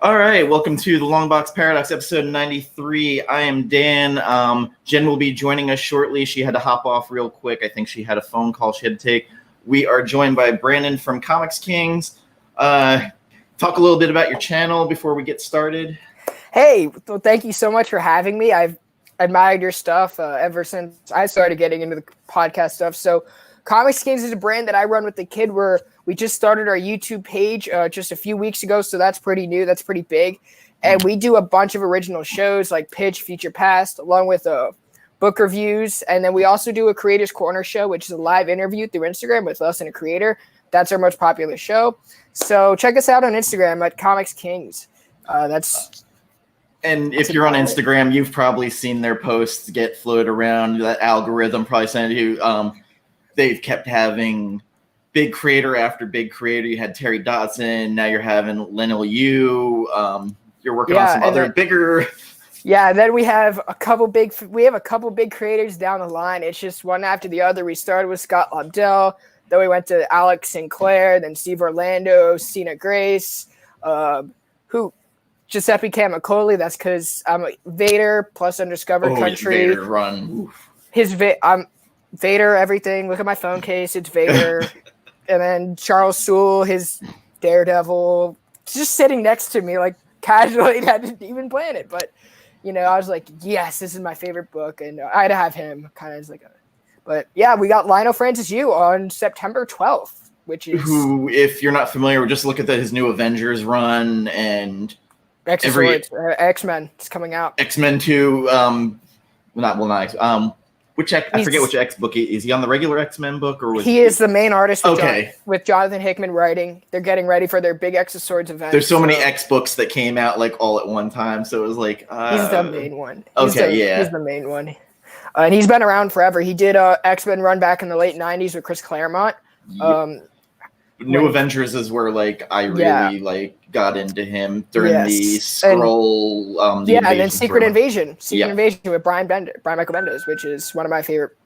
All right, welcome to the LongBox Paradox, episode 93. I am Dan. Jen will be joining us shortly. She had to hop off real quick. I think she had a phone call she had to take. We are joined by Brandon from Comics Kings. Talk a little bit about your channel before we get started. Hey, well, thank you so much for having me. I've admired your stuff ever since I started getting into the podcast stuff. So Comics Kings is a brand that I run with the kid where we just started our YouTube page just a few weeks ago. So that's pretty new. That's pretty big. And we do a bunch of original shows like Pitch, Future Past, along with book reviews. And then we also do a Creators Corner show, which is a live interview through Instagram with us and a creator. That's our most popular show. So check us out on Instagram at Comics Kings. And if you're on Instagram, you've probably seen their posts get floated around. That algorithm probably sent you. They've kept having big creator after big creator. You had Terry Dodson. Now you're having Lionel Yu. You're working on some other bigger. Yeah, and then we have a couple big creators down the line. It's just one after the other. We started with Scott Lobdell. Then we went to Alex Sinclair. Then Steve Orlando, Cena Grace. Giuseppe Camicoli. That's because I'm a Vader plus Undiscovered Country. Vader run. I'm Vader. Everything. Look at my phone case. It's Vader. And then Charles Soule, his Daredevil, just sitting next to me, like casually. I didn't even plan it, but I was like, yes, this is my favorite book, and I had to have him kind of as like a. But yeah, we got Lionel Francis Yu on September 12th, which is who, if you're not familiar, just look at his new Avengers run and. X-Men is coming out. X-Men 2, I forget which X book is he on, the regular X-Men book, or was he is the main artist with Jonathan Hickman writing. They're getting ready for their big X of Swords event. There's so many X books that came out like all at one time, so it was like he's the main one. He's the main one. And he's been around forever. He did X-Men run back in the late 90s with Chris Claremont. New Avengers is where I really got into him during the Skrull. And then Secret Invasion with Brian Michael Bendis, which is one of my favorite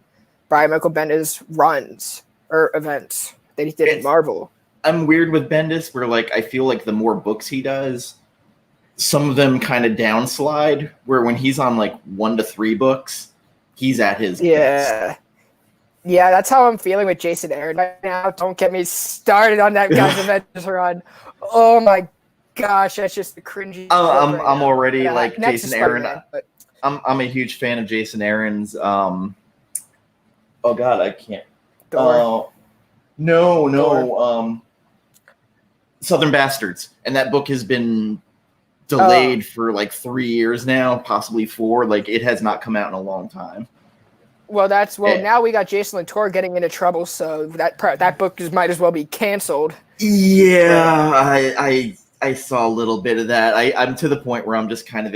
Brian Michael Bendis runs or events that he did in Marvel. I'm weird with Bendis, where I feel like the more books he does, some of them kind of downslide. Where when he's on 1 to 3 books, he's at his best. Yeah, that's how I'm feeling with Jason Aaron right now. Don't get me started on that guy's Avengers run. Oh my gosh, that's just the cringy. I'm already Jason Aaron. I'm a huge fan of Jason Aaron's. Oh God, I can't. Thor. No. Southern Bastards, and that book has been delayed for 3 years now, possibly 4. It has not come out in a long time. Well, now we got Jason Latour getting into trouble, so that book might as well be canceled. Yeah, I saw a little bit of that. I'm to the point where I'm just kind of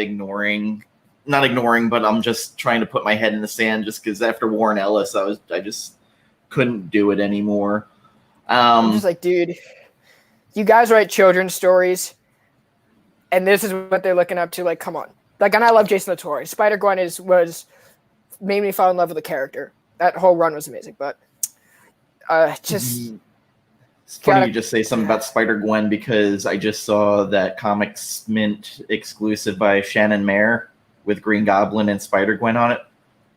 not ignoring, but I'm just trying to put my head in the sand just because after Warren Ellis, I just couldn't do it anymore. I'm just like, dude, you guys write children's stories, and this is what they're looking up to. Come on. And I love Jason Latour. Spider-Gwen made me fall in love with the character. That whole run was amazing, but it's funny you just say something about Spider-Gwen because I just saw that Comics Mint exclusive by Shannon Mayer with Green Goblin and Spider-Gwen on it.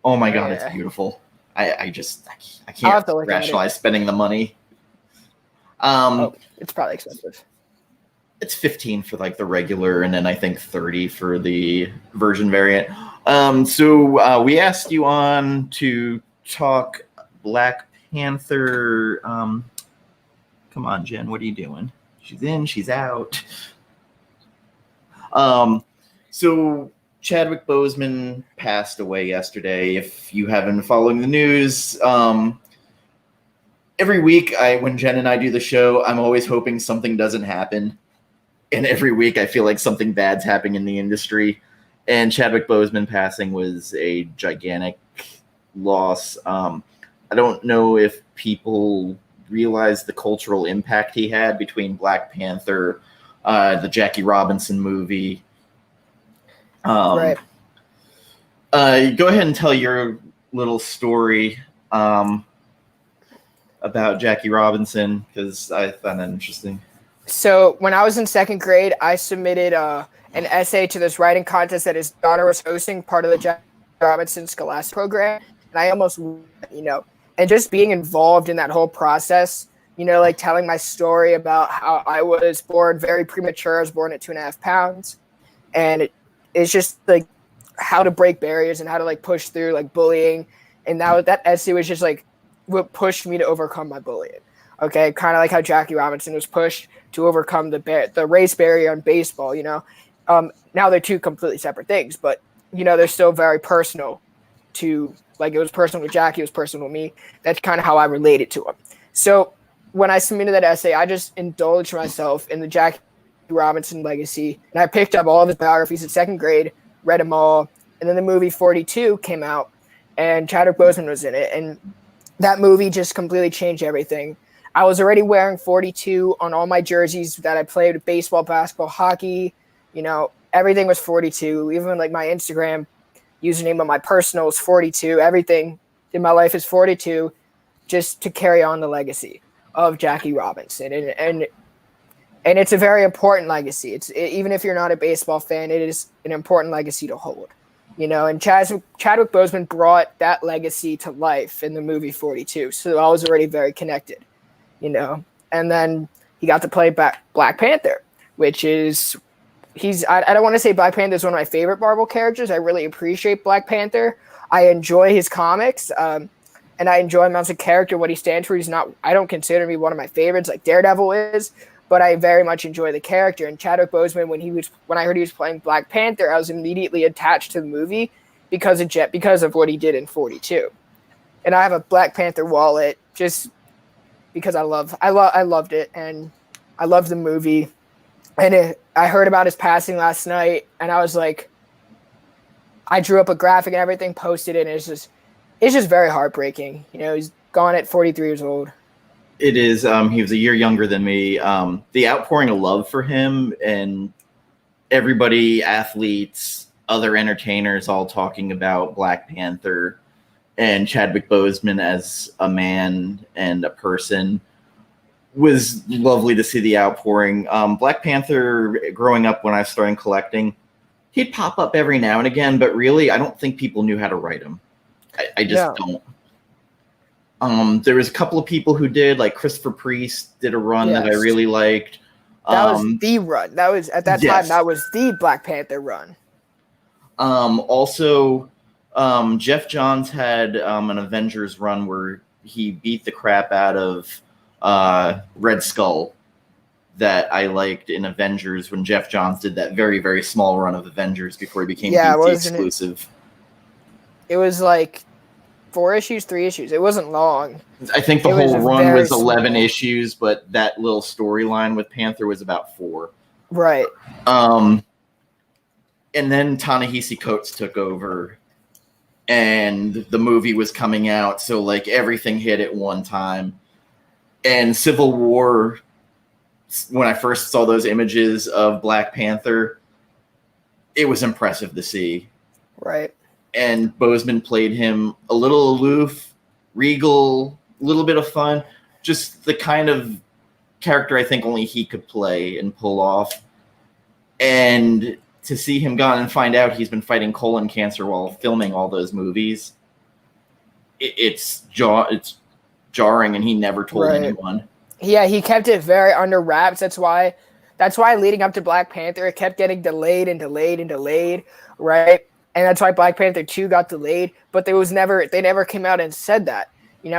Oh my God, it's beautiful. I can't rationalize spending the money. It's probably expensive. It's $15 for the regular, and then I think $30 for the version variant. So we asked you on to talk Black Panther. Come on, Jen, what are you doing? She's in, she's out. So Chadwick Boseman passed away yesterday. If you haven't been following the news, every week when Jen and I do the show, I'm always hoping something doesn't happen. And every week I feel like something bad's happening in the industry. And Chadwick Boseman passing was a gigantic loss. I don't know if people realize the cultural impact he had between Black Panther, the Jackie Robinson movie. Right. Go ahead and tell your little story about Jackie Robinson, because I found that interesting. So when I was in second grade, I submitted an essay to this writing contest that his daughter was hosting, part of the Jack Robinson Scholastic program, and I almost won, and just being involved in that whole process, like telling my story about how I was born very premature. I was born at 2.5 pounds, and it's just like how to break barriers and how to like push through like bullying, and that essay was just like what pushed me to overcome my bullying. Okay, kind of like how Jackie Robinson was pushed to overcome the race barrier in baseball. Now they're two completely separate things, but they're still very personal. To like it was personal to Jackie, it was personal to me. That's kind of how I related to him. So when I submitted that essay, I just indulged myself in the Jackie Robinson legacy, and I picked up all of his biographies in second grade, read them all, and then the movie 42 came out, and Chadwick Boseman was in it, and that movie just completely changed everything. I was already wearing 42 on all my jerseys that I played with baseball, basketball, hockey. Everything was 42. Even like my Instagram username on my personal is 42. Everything in my life is 42, just to carry on the legacy of Jackie Robinson. And it's a very important legacy. Even if you're not a baseball fan, it is an important legacy to hold. And Chadwick Boseman brought that legacy to life in the movie 42. So I was already very connected. And then he got to play Black Panther, which is I don't want to say Black Panther is one of my favorite Marvel characters. I really appreciate Black Panther. I enjoy his comics, and I enjoy him as a character. What he stands for, I don't consider him to be one of my favorites like Daredevil is, but I very much enjoy the character. And Chadwick Boseman, when I heard he was playing Black Panther, I was immediately attached to the movie because of what he did in 42. And I have a Black Panther wallet just because I loved it, and I loved the movie. And I heard about his passing last night, and I was like, I drew up a graphic and everything, posted it, and it's just very heartbreaking. He's gone at 43 years old. It is. He was a year younger than me. The outpouring of love for him and everybody, athletes, other entertainers, all talking about Black Panther and Chadwick Boseman as a man and a person was lovely to see the outpouring. Black Panther, growing up when I started collecting, he'd pop up every now and again, but really, I don't think people knew how to write him. I just don't. There was a couple of people who did, like Christopher Priest did a run that I really liked. That was the run. That was at that time. That was the Black Panther run. Also, Jeff Johns had an Avengers run where he beat the crap out of Red Skull that I liked in Avengers when Jeff Johns did that very, very small run of Avengers before he became DC exclusive. It was like 4 issues, 3 issues. It wasn't long. I think the whole run was 11 issues, but that little storyline with Panther was about 4. Right. And then Ta-Nehisi Coates took over, and the movie was coming out, so like everything hit at one time. And Civil War, when I first saw those images of Black Panther, it was impressive to see. Right. And Boseman played him a little aloof, regal, a little bit of fun, just the kind of character I think only he could play and pull off. And to see him gone and find out he's been fighting colon cancer while filming all those movies, it's jarring, and he never told anyone. Yeah, he kept it very under wraps. That's why leading up to Black Panther, it kept getting delayed and delayed and delayed, right? And that's why Black Panther 2 got delayed, but they never came out and said that,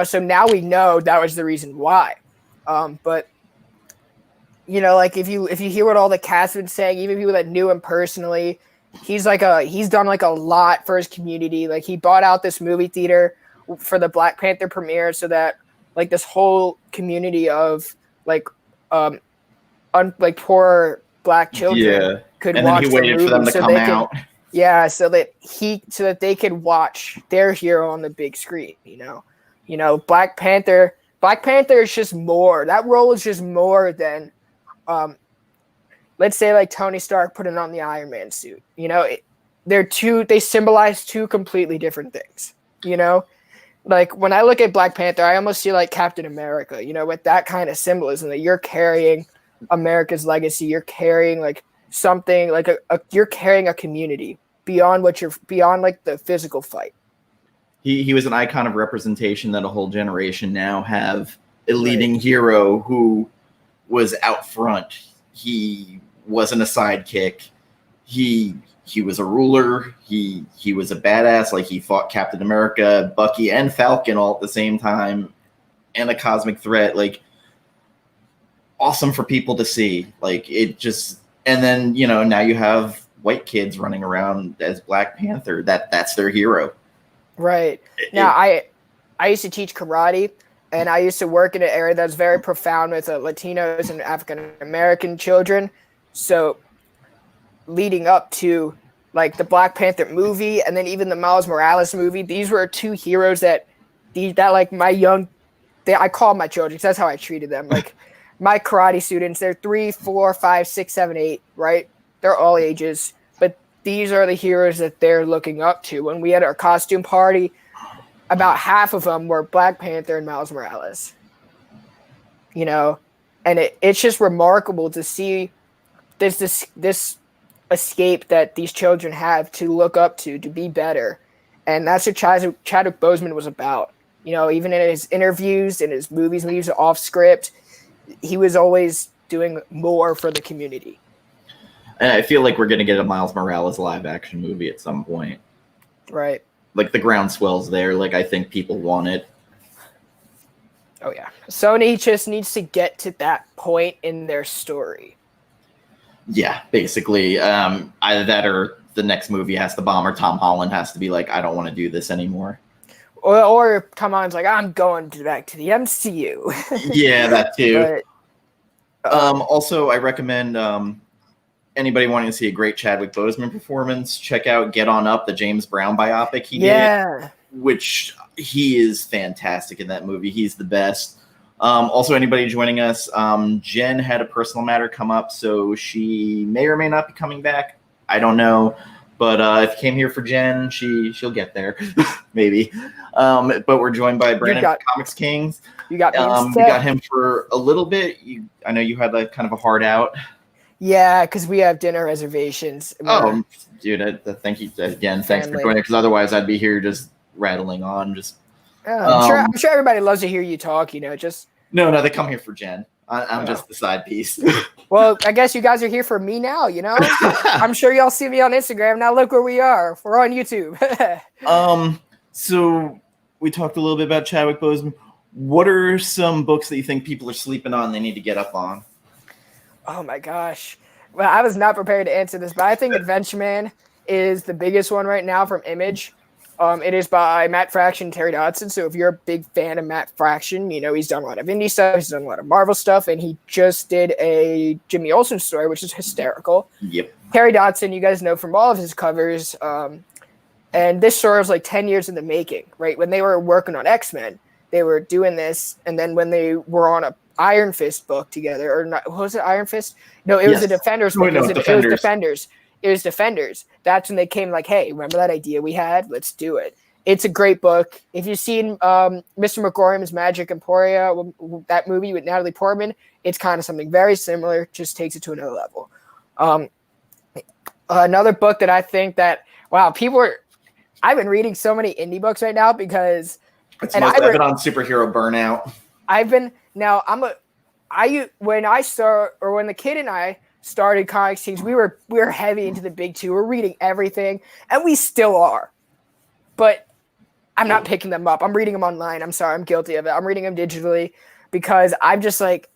so now we know that was the reason why. But like if you hear what all the cast been saying, even people that knew him personally, he's done like a lot for his community. Like he bought out this movie theater for the Black Panther premiere so that like this whole community of like poor Black children could watch. And then he waited for them to come out. Yeah, so that they could watch their hero on the big screen. Black Panther is just more. That role is just more than, let's say like Tony Stark putting on the Iron Man suit. They symbolize two completely different things. Like when I look at Black Panther, I almost see like Captain America. With that kind of symbolism that you're carrying America's legacy. You're carrying like something like you're carrying a community beyond like the physical fight. He was an icon of representation that a whole generation now have a leading hero who was out front. He wasn't a sidekick. He was a ruler. He was a badass. Like, he fought Captain America, Bucky, and Falcon all at the same time, and a cosmic threat. Like, awesome for people to see. Like, it just, and then, you know, now you have white kids running around as Black Panther. That's their hero. Right. Now, I used to teach karate, and I used to work in an area that's very profound with Latinos and African American children. So leading up to like the Black Panther movie and then even the Miles Morales movie, these were two heroes that like I call my children, 'cause that's how I treated them. Like my karate students, they're 3, 4, 5, 6, 7, 8, right? They're all ages, but these are the heroes that they're looking up to. When we had our costume party, about half of them were Black Panther and Miles Morales. You know, and it's just remarkable to see this escape that these children have to look up to be better. And that's what Chadwick Boseman was about. You know, even in his interviews, in his movies, when he was off script, he was always doing more for the community. And I feel like we're going to get a Miles Morales live action movie at some point. Right. Like, the groundswell's there. Like, I think people want it. Oh, yeah. Sony just needs to get to that point in their story. Yeah, basically. Either that or the next movie has to bomb, or Tom Holland has to be like, I don't want to do this anymore. Or Tom Holland's like, I'm going back to the MCU. Yeah, that too. But, also, I recommend anybody wanting to see a great Chadwick Boseman performance, check out Get On Up, the James Brown biopic he did, which he is fantastic in that movie. He's the best. Also, anybody joining us, Jen had a personal matter come up, so she may or may not be coming back. I don't know. But if you came here for Jen, she'll get there, maybe. But we're joined by Brandon from Comics Kings. You got me. We got him for a little bit. I know you had like kind of a hard out. Yeah, because we have dinner reservations. Oh, dude! Thank you again. Thanks for joining. Because otherwise, I'd be here just rattling on. I'm sure everybody loves to hear you talk. You know, just no. They come here for Jen. I'm just the side piece. Well, I guess you guys are here for me now. You know, I'm sure y'all see me on Instagram. Now look where we are. We're on YouTube. So we talked a little bit about Chadwick Boseman. What are some books that you think people are sleeping on? They need to get up on. Oh my gosh. Well, I was not prepared to answer this, but I think Adventure Man is the biggest one right now from Image. It is by Matt Fraction and Terry Dodson. So if you're a big fan of Matt Fraction, you know, he's done a lot of indie stuff. He's done a lot of Marvel stuff. And he just did a Jimmy Olsen story, which is hysterical. Yep. Terry Dodson, you guys know from all of his covers. And this story was like 10 years in the making, right? When they were working on X-Men, they were doing this. And then when they were on a Iron Fist book together, or not, what was it, Iron Fist? No, it was a Defenders book. It was Defenders. It was Defenders. That's when they came like, hey, remember that idea we had? Let's do it. It's a great book. If you've seen Mr. McGorham's Magic Emporia, that movie with Natalie Portman, it's kind of something very similar, just takes it to another level. Another book that I think that, wow, I've been reading so many indie books right now because I've been on superhero burnout. When the kid and I started Comics Kings, we were heavy into the big two. We're reading everything, and we still are. But I'm not picking them up. I'm reading them online. I'm sorry, I'm guilty of it. I'm reading them digitally because I'm just like,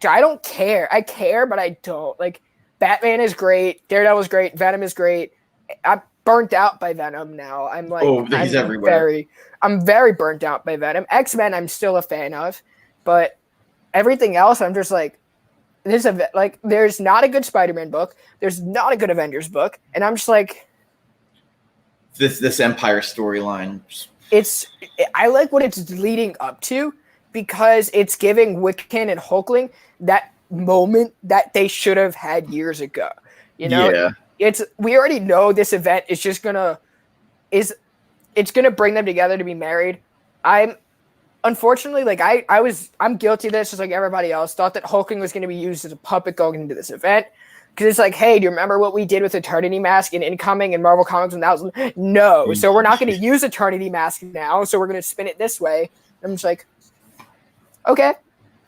I don't care. I care, but I don't. Like, Batman is great. Daredevil is great. Venom is great. I'm burnt out by Venom now. I'm like, he's everywhere. I'm very burnt out by Venom. X-Men, I'm still a fan of, but everything else, I'm just like, there's not a good Spider-Man book. There's not a good Avengers book, and I'm just like, this Empire storyline. I like what it's leading up to because it's giving Wiccan and Hulkling that moment that they should have had years ago. You know, we already know this event is just it's gonna bring them together to be married. I'm unfortunately, like I'm guilty of this, just like everybody else. Thought that Hulkling was going to be used as a puppet going into this event, because it's like, hey, do you remember what we did with Eternity Mask in Incoming and Marvel Comics 1000? No, so we're not going to use Eternity Mask now. So we're going to spin it this way. I'm just like, okay,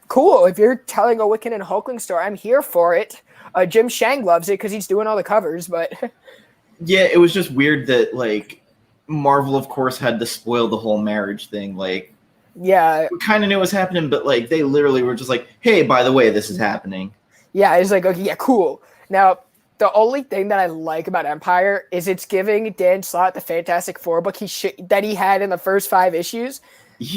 cool. If you're telling a Wiccan and Hulkling story, I'm here for it. Jim Shang loves it because he's doing all the covers, but yeah, it was just weird that like Marvel, of course, had to spoil the whole marriage thing. Like, yeah, we kind of knew what was happening, but like they literally were just like, "Hey, by the way, this is happening." Yeah, it's like, okay, yeah, cool. Now, the only thing that I like about Empire is it's giving Dan Slott the Fantastic Four book that he had in the first 5 issues.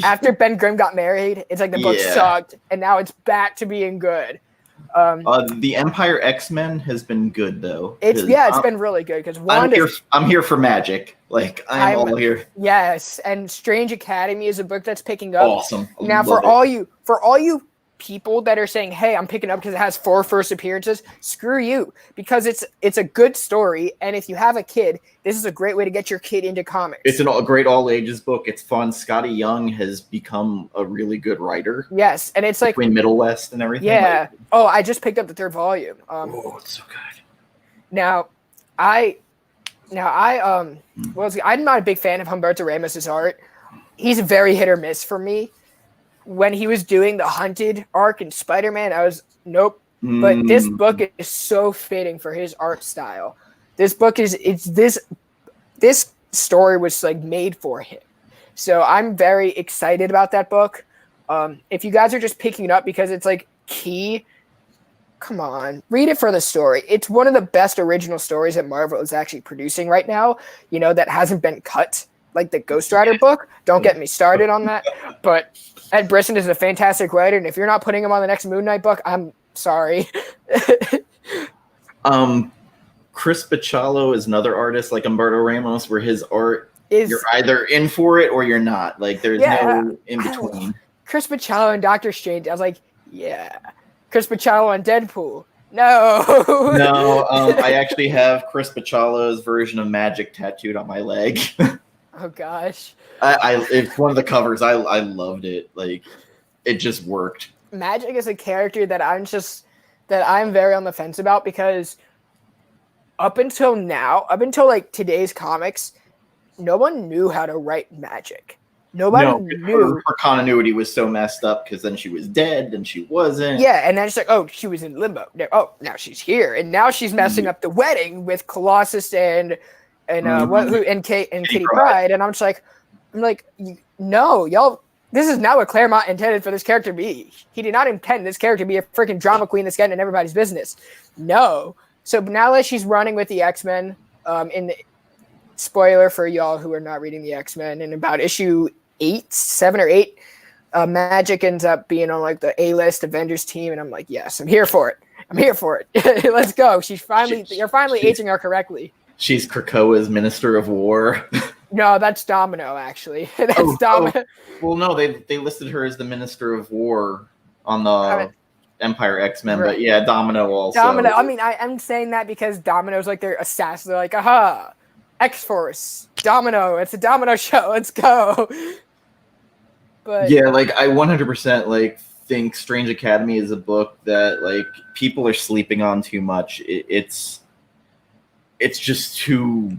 After Ben Grimm got married, it's like the book sucked, and now it's back to being good. The Empire X-Men has been good though. It's been really good because I'm here for magic. Like I'm all here. Yes, and Strange Academy is a book that's picking up. Awesome. Now for all you people that are saying, hey, I'm picking up because it has 4 first appearances, screw you, because it's a good story, and if you have a kid, this is a great way to get your kid into comics. It's a great all ages book. It's fun. Scotty Young has become a really good writer. Yes, and it's like between Middle West and everything. Yeah. Oh, I just picked up the 3rd volume. It's so good. I'm not a big fan of Humberto Ramos's art. He's very hit or miss for me. When he was doing the Hunted arc in Spider-Man, I was nope. But this book is so fitting for his art style. This book this story was like made for him. So I'm very excited about that book. If you guys are just picking it up because it's like key, come on, read it for the story. It's one of the best original stories that Marvel is actually producing right now, that hasn't been cut, like the Ghost Rider book. Don't get me started on that. But Ed Brisson is a fantastic writer, and if you're not putting him on the next Moon Knight book, I'm sorry. Chris Bachalo is another artist like Humberto Ramos, where his art you're either in for it or you're not. Like there's no in between. Chris Bachalo and Doctor Strange, I was like, yeah. Chris Bachalo and Deadpool. No. I actually have Chris Bachalo's version of Magic tattooed on my leg. Oh gosh. It's one of the covers. I loved it. Like it just worked. Magic is a character that I'm very on the fence about, because up until like today's comics, no one knew how to write Magic. Nobody knew. Her continuity was so messed up because then she was dead, then she wasn't. Yeah, and then it's like, oh, she was in limbo. Now she's here, and now she's messing up the wedding with Colossus and Kitty Pryde, and I'm like, no, y'all. This is not what Claremont intended for this character to be. He did not intend this character to be a freaking drama queen that's getting in everybody's business. No. So now that she's running with the X-Men, spoiler for y'all who are not reading the X-Men, in about issue 7 or 8, Magic ends up being on like the A-list Avengers team, and I'm like, yes, I'm here for it. Let's go. You're finally aging her correctly. She's Krakoa's Minister of War. No, that's Domino, actually. That's Domino. Well, no, they listed her as the Minister of War on the Empire X-Men, right. But yeah, Domino also. Domino. I mean, I'm saying that because Domino's like their assassin. They're like, aha, X-Force, Domino. It's a Domino show. Let's go. But yeah, like I 100% like think Strange Academy is a book that like people are sleeping on too much. It's just too.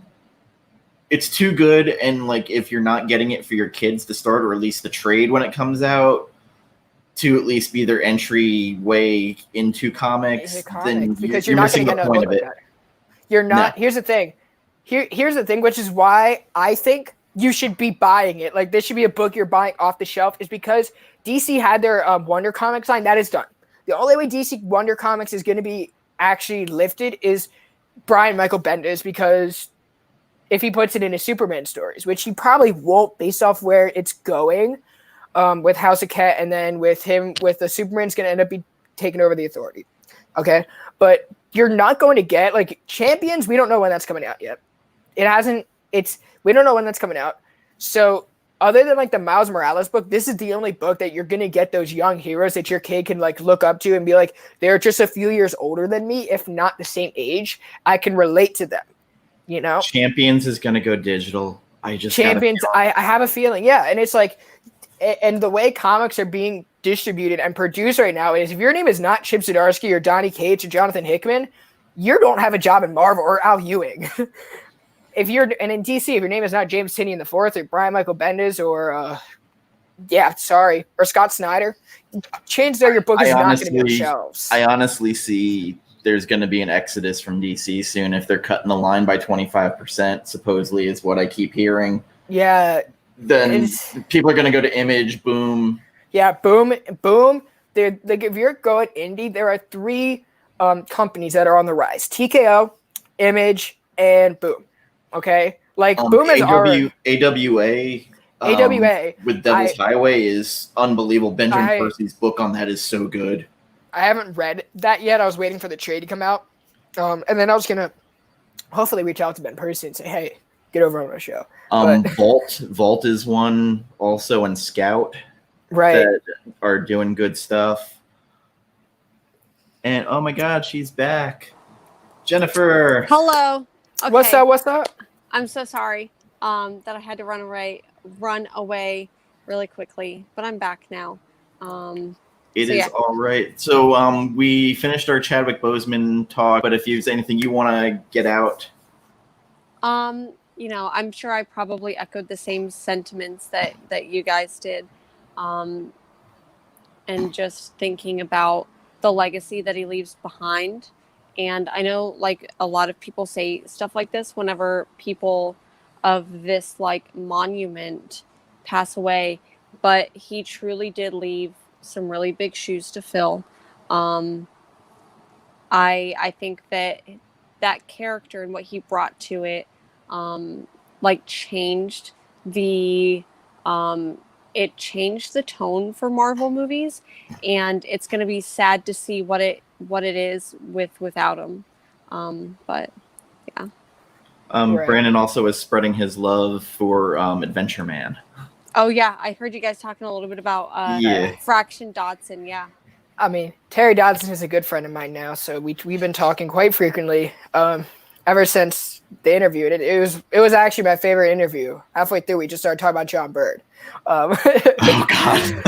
It's too good, and like if you're not getting it for your kids to start, or at least the trade when it comes out, to at least be their entry way into comics, then because you're not going to get a book like that. You're not. No. Here's the thing. Here's the thing, which is why I think you should be buying it. Like this should be a book you're buying off the shelf, is because DC had their Wonder Comics line. That is done. The only way DC Wonder Comics is going to be actually lifted is Brian Michael Bendis, because if he puts it in his Superman stories, which he probably won't based off where it's going with House of Cat, and then with the Superman's going to end up taking over the Authority. Okay. But you're not going to get like Champions. We don't know when that's coming out yet. We don't know when that's coming out. So other than like the Miles Morales book, this is the only book that you're going to get those young heroes that your kid can like look up to and be like, they're just a few years older than me, if not the same age. I can relate to them. Champions is going to go digital. Champions, I have a feeling. Yeah. And it's like, and the way comics are being distributed and produced right now is if your name is not Chip Zdarsky or Donny Cates or Jonathan Hickman, you don't have a job in Marvel or Al Ewing. And in DC, if your name is not James Tynion IV or Brian Michael Bendis or or Scott Snyder, chances are your book is not going to be on shelves. I honestly see there's going to be an exodus from DC soon if they're cutting the line by 25%, supposedly is what I keep hearing. Yeah. Then people are going to go to Image, Boom. Yeah, Boom. If you're going indie, there are 3 companies that are on the rise: TKO, Image, and Boom. Okay, like Boom is AWA. AWA with Devil's Highway is unbelievable. Benjamin Percy's book on that is so good. I haven't read that yet. I was waiting for the trade to come out, and then I was gonna hopefully reach out to Ben Percy and say, "Hey, get over on my show." Vault is one also, and Scout, right, that are doing good stuff. And oh my God, she's back, Jennifer. Hello. Okay. What's up? I'm so sorry that I had to run away really quickly, but I'm back now. It is all right. So we finished our Chadwick Boseman talk, but if there's anything you want to get out. I'm sure I probably echoed the same sentiments that you guys did. And just thinking about the legacy that he leaves behind. And I know, like, a lot of people say stuff like this whenever people of this, like, monument pass away, but he truly did leave some really big shoes to fill. I think that character and what he brought to it, changed it changed the tone for Marvel movies, and it's going to be sad to see what it is without him. But yeah. Right. Brandon also is spreading his love for Adventure Man. Oh yeah, I heard you guys talking a little bit about Fraction Dodson. Yeah. I mean, Terry Dodson is a good friend of mine now, so we've been talking quite frequently ever since the interview. It was actually my favorite interview. Halfway through, we just started talking about John Bird. Oh God.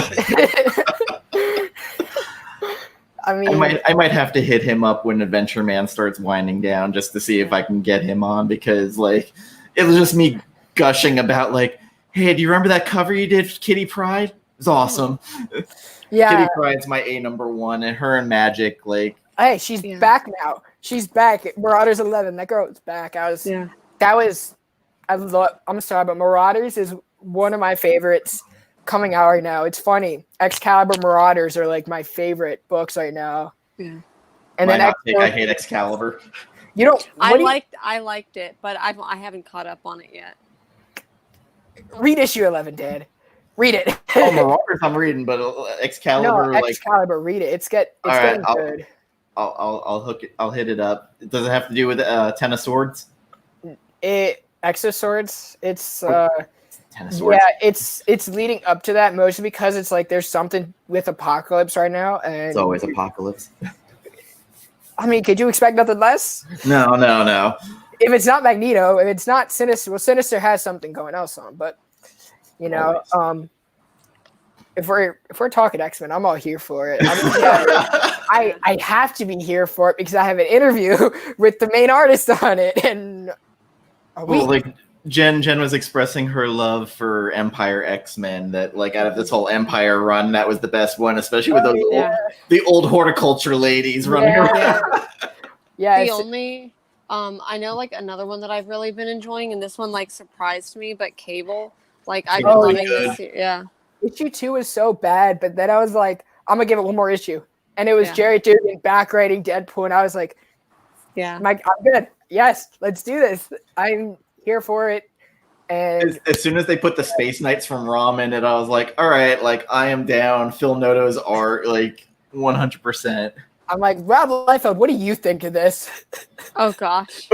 I mean, I might have to hit him up when Adventure Man starts winding down just to see if I can get him on, because like it was just me gushing about like, hey, do you remember that cover you did for Kitty Pryde? It was awesome. Yeah, Kitty Pryde's my #1, and her and Magic, like, hey, she's back now. She's back. Marauders 11. That girl is back. I'm sorry, but Marauders is one of my favorites coming out right now. It's funny. Excalibur, Marauders are like my favorite books right now. Yeah. And then I hate Excalibur. You don't. I liked it, but I haven't caught up on it yet. Read issue 11, Dad. Read it. Oh, Marauders I'm reading, but Excalibur, no, Excalibur, read it. It's getting good. I'll hit it up. Does it have to do with Ten of Swords? Exo Swords. It's Ten of Swords. Yeah, it's leading up to that mostly because it's like there's something with Apocalypse right now, and it's always Apocalypse. I mean, could you expect nothing less? No. If it's not Magneto, if it's not Sinister, well, Sinister has something going else on, but you know, if we're talking X-Men, I'm all here for it. I mean, I have to be here for it because I have an interview with the main artist on it, and Jen was expressing her love for Empire X-Men, that like out of this whole Empire run, that was the best one, especially with the old horticulture ladies running around. Yeah. The only I know like another one that I've really been enjoying, and this one like surprised me, but Cable. Like I've been loving this. Yeah. Issue 2 is so bad, but then I was like, I'm gonna give it one more issue. And it was Jerry Dugan back writing Deadpool, and I was like, I'm good. Yes, let's do this. I'm here for it. And as soon as they put the Space Knights from Rom in it, I was like, all right, like I am down. Phil Noto's art, like 100%. I'm like, Rob Liefeld, what do you think of this? Oh gosh.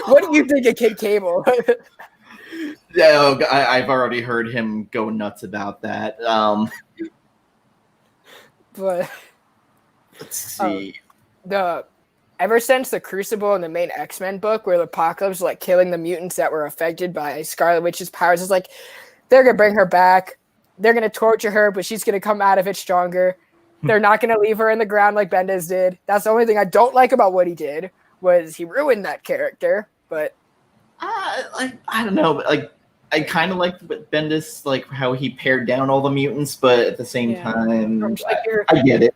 What do you think of Kid Cable? Yeah, I've already heard him go nuts about that. But let's see. The ever since the Crucible in the main X-Men book, where the Apocalypse was like killing the mutants that were affected by Scarlet Witch's powers, it's like they're gonna bring her back, they're gonna torture her, but she's gonna come out of it stronger. They're not gonna leave her in the ground like Bendis did. That's the only thing I don't like about what he did, was he ruined that character. But I don't know, but like I kind of liked Bendis, like how he pared down all the mutants, but at the same time, like I get it.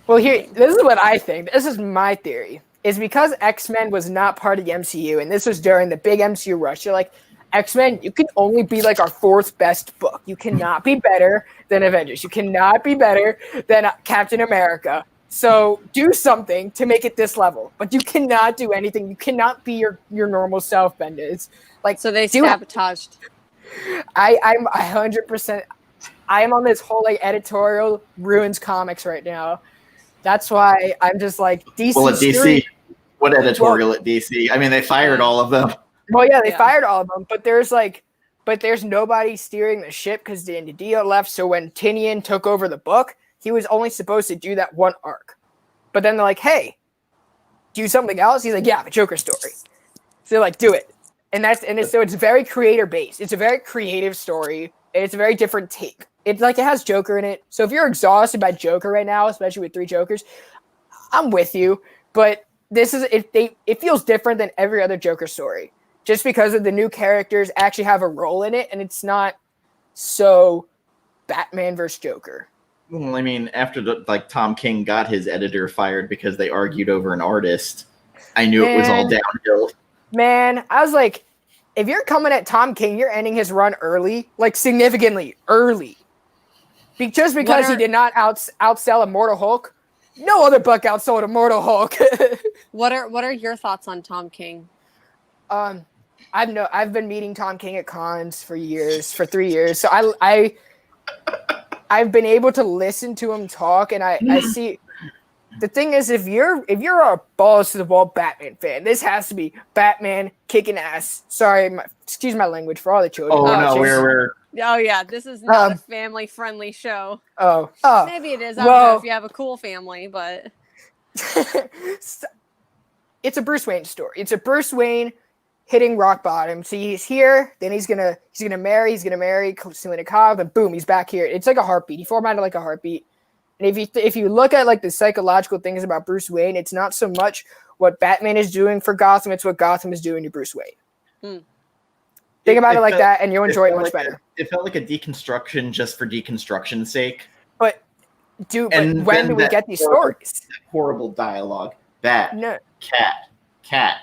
Well, this is what I think. This is my theory. Is because X-Men was not part of the MCU, and this was during the big MCU rush. You're like, X-Men, you can only be like our fourth best book. You cannot be better than Avengers. You cannot be better than Captain America. So do something to make it this level. But you cannot do anything. You cannot be your normal self, Bendis. Like, so they sabotaged. I'm 100%. I am on this whole like editorial ruins comics right now. That's why I'm just like DC. Well, at DC, what editorial at DC? I mean, they fired all of them. Well, yeah, they fired all of them, but there's nobody steering the ship because Danny Dio left. So when Tinian took over the book, he was only supposed to do that one arc. But then they're like, "Hey, do something else." He's like, "Yeah, the Joker story." So they're like, "Do it," so it's very creator based. It's a very creative story. And it's a very different take. It's like it has Joker in it. So if you're exhausted by Joker right now, especially with 3 Jokers, I'm with you. But this is it feels different than every other Joker story, just because of the new characters actually have a role in it, and it's not so Batman versus Joker. Well, I mean, after Tom King got his editor fired because they argued over an artist, I knew it was all downhill. Man, I was like, if you're coming at Tom King, you're ending his run early, like significantly early. Just because he did not outsell Immortal Hulk, no other book outsold Immortal Hulk. What are your thoughts on Tom King? I've been meeting Tom King at cons for 3 years. So I've been able to listen to him talk, and I see. The thing is, if you're a balls to the wall Batman fan, this has to be Batman kicking ass. Sorry, excuse my language for all the children. Oh no, we're. Oh yeah, this is not a family-friendly show. Oh, maybe it is. I don't know if you have a cool family, but it's a Bruce Wayne story. It's a Bruce Wayne hitting rock bottom. So he's here, then he's gonna marry Selena Cobb, and boom, he's back here. It's like a heartbeat. He formatted like a heartbeat. And if you look at like the psychological things about Bruce Wayne, it's not so much what Batman is doing for Gotham, it's what Gotham is doing to Bruce Wayne. Think about it like that, and you'll enjoy it much better. It felt like a deconstruction just for deconstruction's sake. But when do we get these stories? Horrible dialogue. Bat, cat,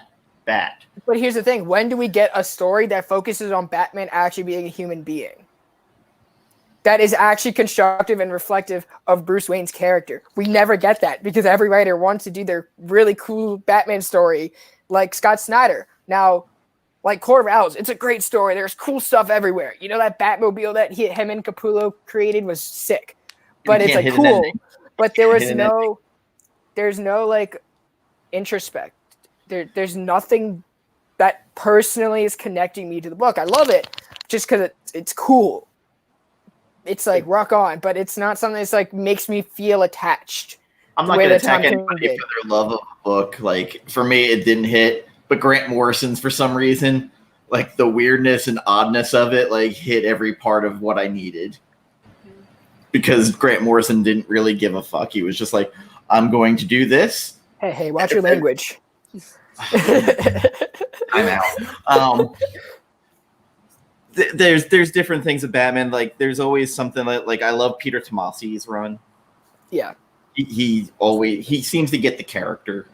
bat. But here's the thing. When do we get a story that focuses on Batman actually being a human being? That is actually constructive and reflective of Bruce Wayne's character. We never get that because every writer wants to do their really cool Batman story like Scott Snyder. Now, like Court of Owls, it's a great story. There's cool stuff everywhere. You know, that Batmobile that him and Capullo created was sick. But it's like cool. But there's no like introspect. There's nothing that personally is connecting me to the book. I love it just because it's cool. It's like rock on, but it's not something that's like makes me feel attached. I'm not going to attack anybody for their love of a book. Like for me, it didn't hit, but Grant Morrison's for some reason, like the weirdness and oddness of it, like hit every part of what I needed. Because Grant Morrison didn't really give a fuck. He was just like, I'm going to do this. Hey, watch your language. I'm out. There's different things of Batman. Like there's always something like I love Peter Tomasi's run. Yeah, he seems to get the character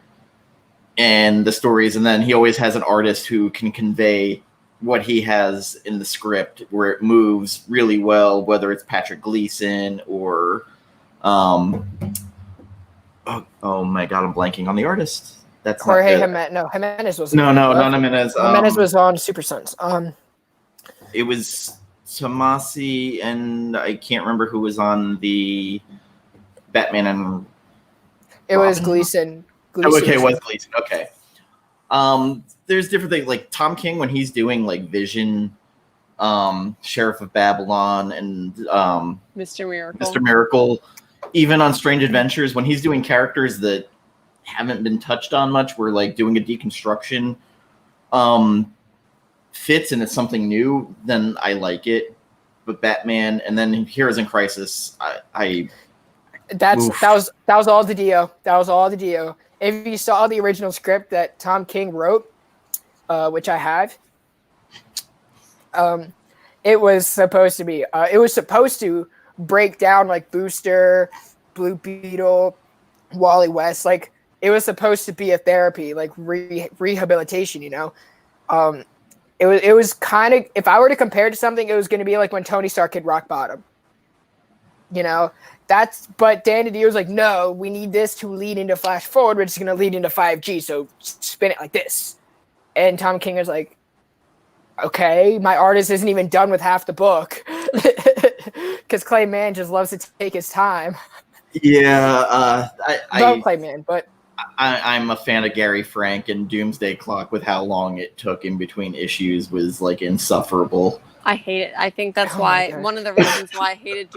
and the stories, and then he always has an artist who can convey what he has in the script where it moves really well. Whether it's Patrick Gleason or oh my god, I'm blanking on the artist. That's Jorge Jimenez. No, Jimenez was not Jimenez. Jimenez was on Super Sons. It was Tomasi, and I can't remember who was on the Batman and it was Gleason. Okay, it was Gleason. Okay. There's different things like Tom King when he's doing like Vision, Sheriff of Babylon, and Mr. Miracle. Mr. Miracle. Even on Strange Adventures, when he's doing characters that haven't been touched on much, where like doing a deconstruction fits and it's something new, then I like it. But Batman and then Heroes in Crisis, that was all the deal. That was all the deal. If you saw the original script that Tom King wrote, which I have, it was supposed to break down like Booster, Blue Beetle, Wally West. Like it was supposed to be a therapy, like rehabilitation. You know, it was kind of, if I were to compare it to something, it was going to be like when Tony Stark hit rock bottom. You know, but Dan DiDio was like, no, we need this to lead into Flash Forward, which is going to lead into 5G. So spin it like this. And Tom King was like, okay, my artist isn't even done with half the book because Clay Mann just loves to take his time. Yeah, I love Clay Mann, but I'm a fan of Gary Frank, and Doomsday Clock with how long it took in between issues was like insufferable. I hate it. I think that's why one of the reasons why I hated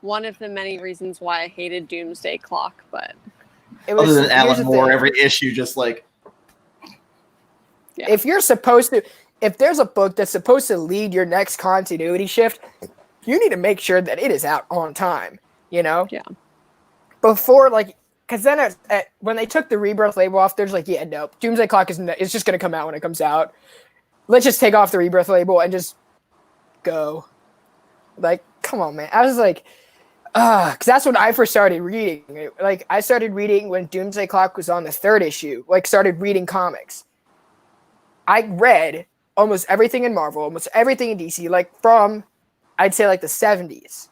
one of the many reasons why I hated Doomsday Clock, but other than Alan Moore, every issue just like, yeah. If there's a book that's supposed to lead your next continuity shift, you need to make sure that it is out on time, you know? Yeah. Before, like, because then when they took the Rebirth label off, there's like, yeah, no, Doomsday Clock is just going to come out when it comes out. Let's just take off the Rebirth label and just go. Like, come on, man. I was like, because that's when I first started reading. Like, I started reading when Doomsday Clock was on the 3rd issue, like, started reading comics. I read almost everything in Marvel, almost everything in DC, like from, I'd say like the 70s.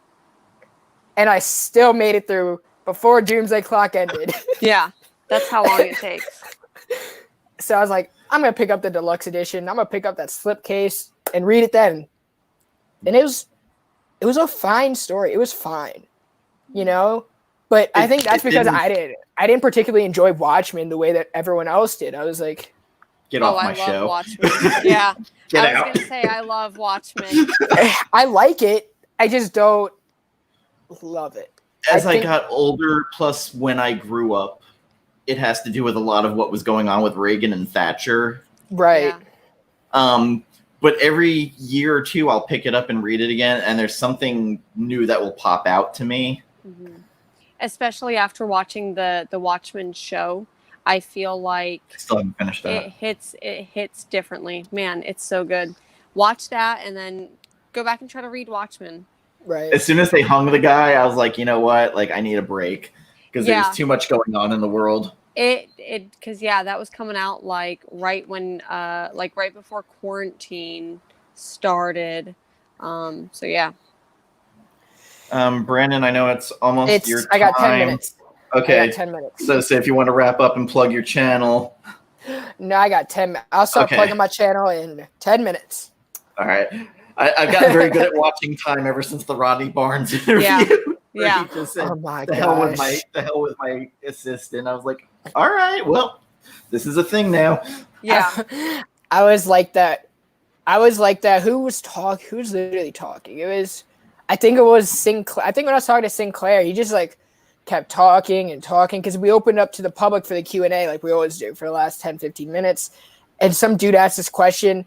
And I still made it through before Doomsday Clock ended. Yeah, that's how long it takes. So I was like, I'm going to pick up the deluxe edition. I'm going to pick up that slipcase and read it then. And it was a fine story. It was fine, you know? But I think that's because I didn't particularly enjoy Watchmen the way that everyone else did. I was like, get off my show. Watchmen. Yeah. I was going to say, I love Watchmen. I like it. I just don't love it. As I got older, plus when I grew up, it has to do with a lot of what was going on with Reagan and Thatcher. Right. Yeah. But every year or two, I'll pick it up and read it again, and there's something new that will pop out to me. Mm-hmm. Especially after watching the Watchmen show. I feel like I still haven't finished that. It hits differently. Man, it's so good. Watch that and then go back and try to read Watchmen. Right. As soon as they hung the guy, I was like, you know what? Like, I need a break because there's too much going on in the world. Because that was coming out like right when right before quarantine started. So yeah. Brandon, I know it's almost your time. I got 10 minutes. Okay. I got 10 minutes. So if you want to wrap up and plug your channel. No, I got 10 minutes. I'll start plugging my channel in 10 minutes. All right. I've gotten very good at watching time ever since the Rodney Barnes interview. Yeah. He just said, oh my the hell with my assistant. I was like, all right, well, this is a thing now. Yeah. I was like that. Who's literally talking? I think it was Sinclair. I think when I was talking to Sinclair, he just like kept talking and talking because we opened up to the public for the Q&A like we always do for the last 10, 15 minutes. And some dude asked this question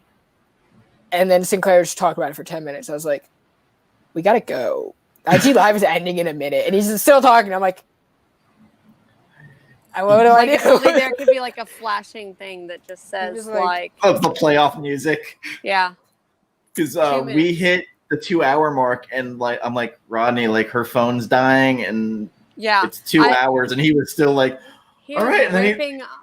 and then Sinclair just talked about it for 10 minutes. I was like, we got to go. IG Live is ending in a minute and he's still talking. I'm like, what do I do? There could be like a flashing thing that just says like of the playoff music. Yeah. Because we hit the 2-hour mark and like I'm like, Rodney, like her phone's dying and it's 2 hours and he was still like, all right.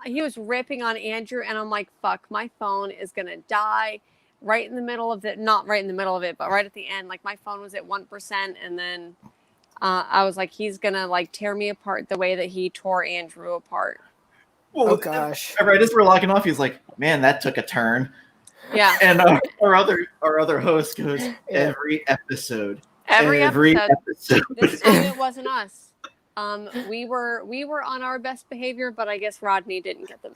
He was ripping on Andrew and I'm like, fuck, my phone is gonna die right in the middle of it. Not right in the middle of it, but right at the end. Like my phone was at 1% and then I was like, he's gonna like tear me apart the way that he tore Andrew apart. Well, oh gosh! Right as we're locking off, he's like, "Man, that took a turn." Yeah. And our other host goes, "Every episode, every episode." This time it wasn't us. We were on our best behavior, but I guess Rodney didn't get them.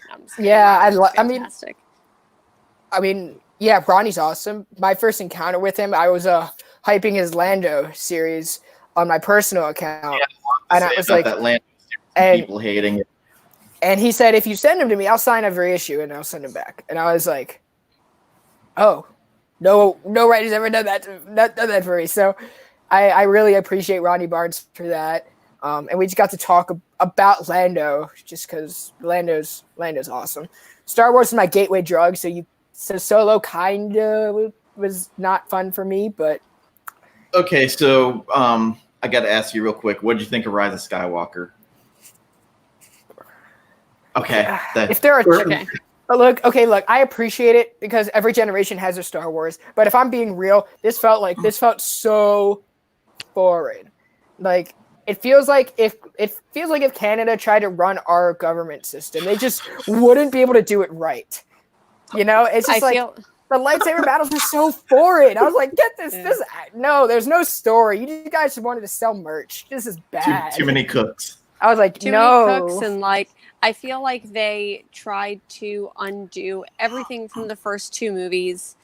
I mean, yeah, Rodney's awesome. My first encounter with him, I was hyping his Lando series on my personal account, and I was like, that Lando series, people hating it. And he said, if you send them to me, I'll sign every issue and I'll send them back. And I was like, oh, no writer's ever done that for me. So I really appreciate Ronnie Barnes for that. And we just got to talk about Lando just because Lando's awesome. Star Wars is my gateway drug, so Solo kind of was not fun for me, but okay. So I got to ask you real quick. What did you think of Rise of Skywalker? Okay. If there are look, I appreciate it because every generation has their Star Wars. But if I'm being real, this felt so foreign. Like it feels like if Canada tried to run our government system, they just wouldn't be able to do it right. You know, it's just the lightsaber battles were so foreign. I was like, get this. Yeah. No, there's no story. You guys wanted to sell merch. This is bad. Too many cooks. I was like, too many cooks, and like I feel like they tried to undo everything from the first two movies,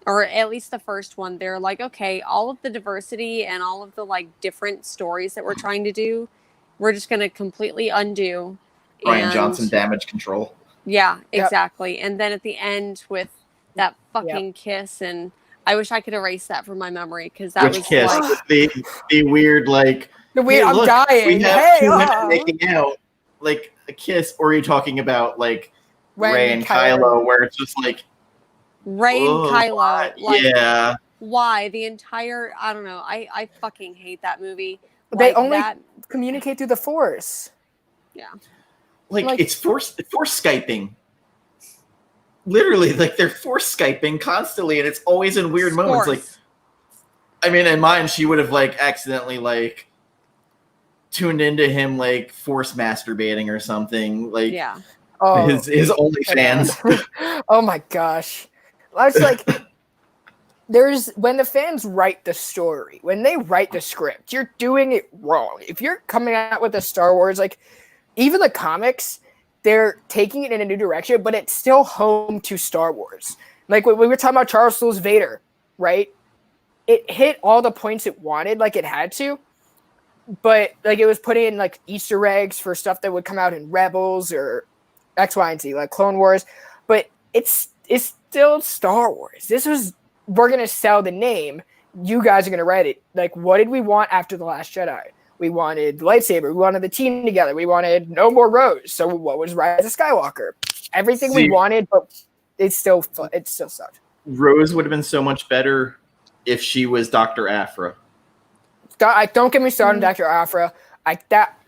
or at least the first one. They're like, okay, all of the diversity and all of the like different stories that we're trying to do, we're just going to completely undo. Rian Johnson damage control. Yeah, exactly. Yep. And then at the end with that fucking kiss, and I wish I could erase that from my mememory because that was kiss? Like the weird like the weird. Hey, I'm look, dying. We have two women making out, like a kiss, or are you talking about like Rey and Kylo, where it's just like Rey and Kylo? Like, yeah. Why the entire? I don't know. I fucking hate that movie. They only communicate through the Force. Yeah. Like it's force Skyping. Literally, like they're force Skyping constantly, and it's always in weird moments. Like, I mean, in mine, she would have like accidentally like tuned into him like force masturbating or something. Like, yeah, his OnlyFans. Oh my gosh, I was like, when the fans write the story, when they write the script, you're doing it wrong. If you're coming out with a Star Wars, like even the comics, they're taking it in a new direction, but it's still home to Star Wars. Like when we were talking about Charles Soule's Vader, right? It hit all the points it wanted, like it had to, but like it was putting in like Easter eggs for stuff that would come out in Rebels or X, Y, and Z, like Clone Wars. But it's still Star Wars. We're gonna sell the name. You guys are gonna write it. Like, what did we want after The Last Jedi? We wanted lightsaber. We wanted the team together. We wanted no more Rose. So what was Rise of Skywalker? Everything we wanted, but it's still sucked. Rose would have been so much better if she was Dr. Aphra. Don't get me started on Dr. Aphra. That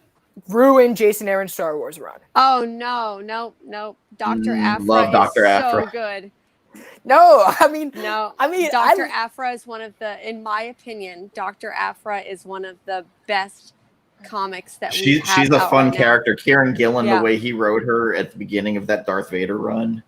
ruined Jason Aaron's Star Wars run. Oh no. Dr. Aphra love Dr. Aphra. So good. I mean, Dr. Aphra is one of in my opinion, Dr. Aphra is one of the best comics that we have. She's a fun right character. Kieran Gillen, the way he wrote her at the beginning of that Darth Vader run.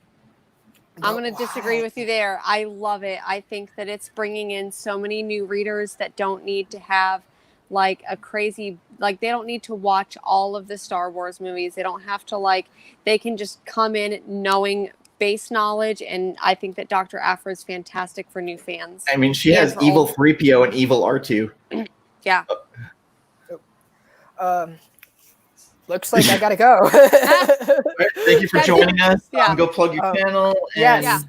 I'm going to disagree with you there. I love it. I think that it's bringing in so many new readers that don't need to have like a crazy, like they don't need to watch all of the Star Wars movies. They don't have to they can just come in knowing base knowledge, and I think that Dr. Aphra is fantastic for new fans. I mean, she has evil 3PO and evil R2. Yeah. Looks like I gotta go. Thank you for joining us. Go plug your channel. Yes.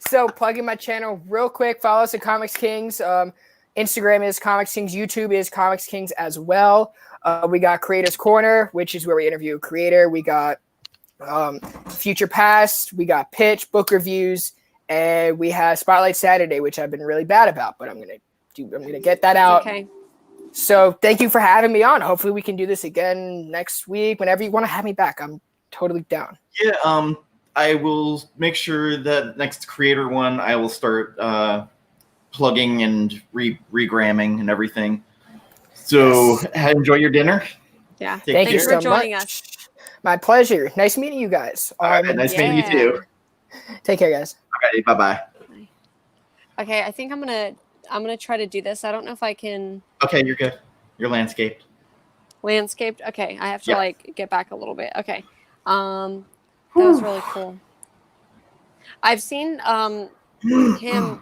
So plugging my channel real quick. Follow us at Comics Kings. Instagram is Comics Kings. YouTube is Comics Kings as well. We got Creators Corner, which is where we interview a creator. We got Future Past. We got Pitch, book reviews, and we have Spotlight Saturday, which I've been really bad about, but I'm gonna get that out. Okay. So thank you for having me on. Hopefully we can do this again next week. Whenever you want to have me back, I'm totally down. Yeah. I will make sure that next creator one, I will start plugging and regramming and everything. So enjoy your dinner. Yeah. Thank you for so joining much. us. My pleasure. Nice meeting you guys. All right, nice meeting you too. Take care, guys. Okay, bye-bye. Okay, I think I'm gonna try to do this. I don't know if I can. Okay, you're good. You're landscaped. Landscaped. Okay, I have to get back a little bit. Okay, that was really cool. I've seen him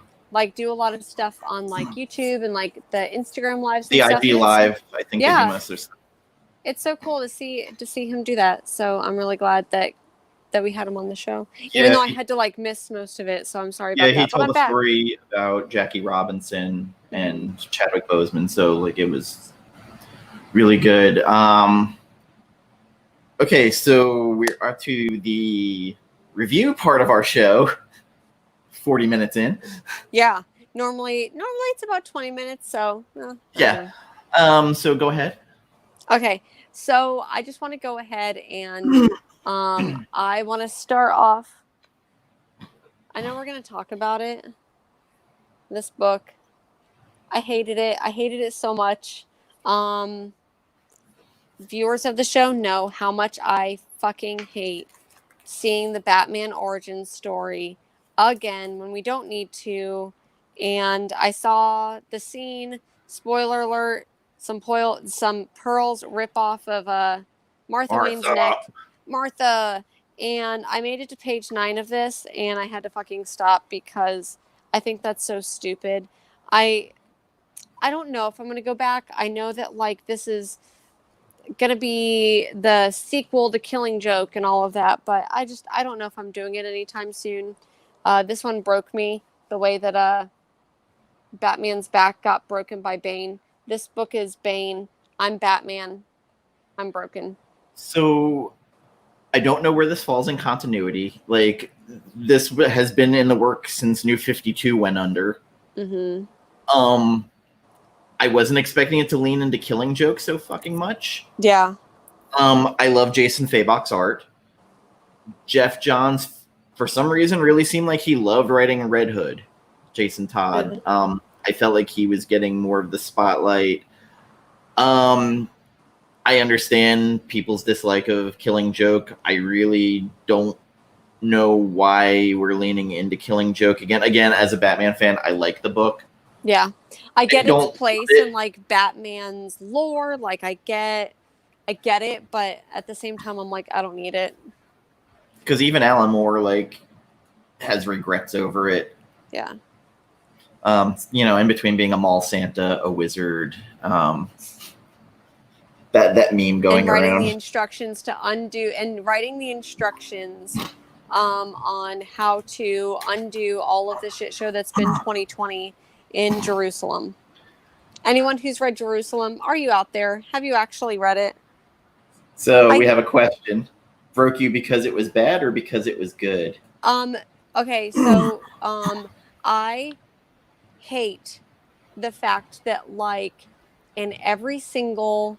do a lot of stuff on YouTube and the Instagram lives. The and IG stuff. Live, I think. Yeah. it's so cool to see him do that. So I'm really glad that we had him on the show, Yeah, even though I had to like miss most of it. So I'm sorry about Yeah, that. he But told I'm the back. story about Jackie Robinson and Chadwick Boseman, so like it was really good. Okay, so we're up to the review part of our show. 40 minutes in. Yeah. Normally it's about 20 minutes. So Yeah. So go ahead. Okay. So I just want to go ahead and I want to start off. I know we're going to talk about it. This book. I hated it. I hated it so much. Viewers of the show know how much I fucking hate seeing the Batman origin story again when we don't need to. And I saw the scene, spoiler alert, some pearls rip off of Martha Wayne's neck. Martha. And I made it to page 9 of this and I had to fucking stop because I think that's so stupid. I don't know if I'm going to go back. I know that like this is going to be the sequel to Killing Joke and all of that, but I don't know if I'm doing it anytime soon. This one broke me the way that Batman's back got broken by Bane. This book is Bane. I'm Batman. I'm broken. So I don't know where this falls in continuity. Like this has been in the works since New 52 went under. Mm-hmm. I wasn't expecting it to lean into Killing Joke so fucking much. Yeah. I love Jason Fabok's art. Jeff Johns, for some reason, really seemed like he loved writing Red Hood. Jason Todd. I felt like he was getting more of the spotlight. I understand people's dislike of Killing Joke. I really don't know why we're leaning into Killing Joke again. Again, as a Batman fan, I like the book. Yeah. I get its place in like Batman's lore. Like I get it, but at the same time I'm like, I don't need it. Because even Alan Moore like has regrets over it. Yeah. In between being a mall Santa, a wizard, that meme going and writing around. The instructions to undo and writing the instructions on how to undo all of the shit show that's been 2020 in Jerusalem. Anyone who's read Jerusalem, are you out there? Have you actually read it? So we have a question. Broke you because it was bad or because it was good? Okay, so I hate the fact that like in every single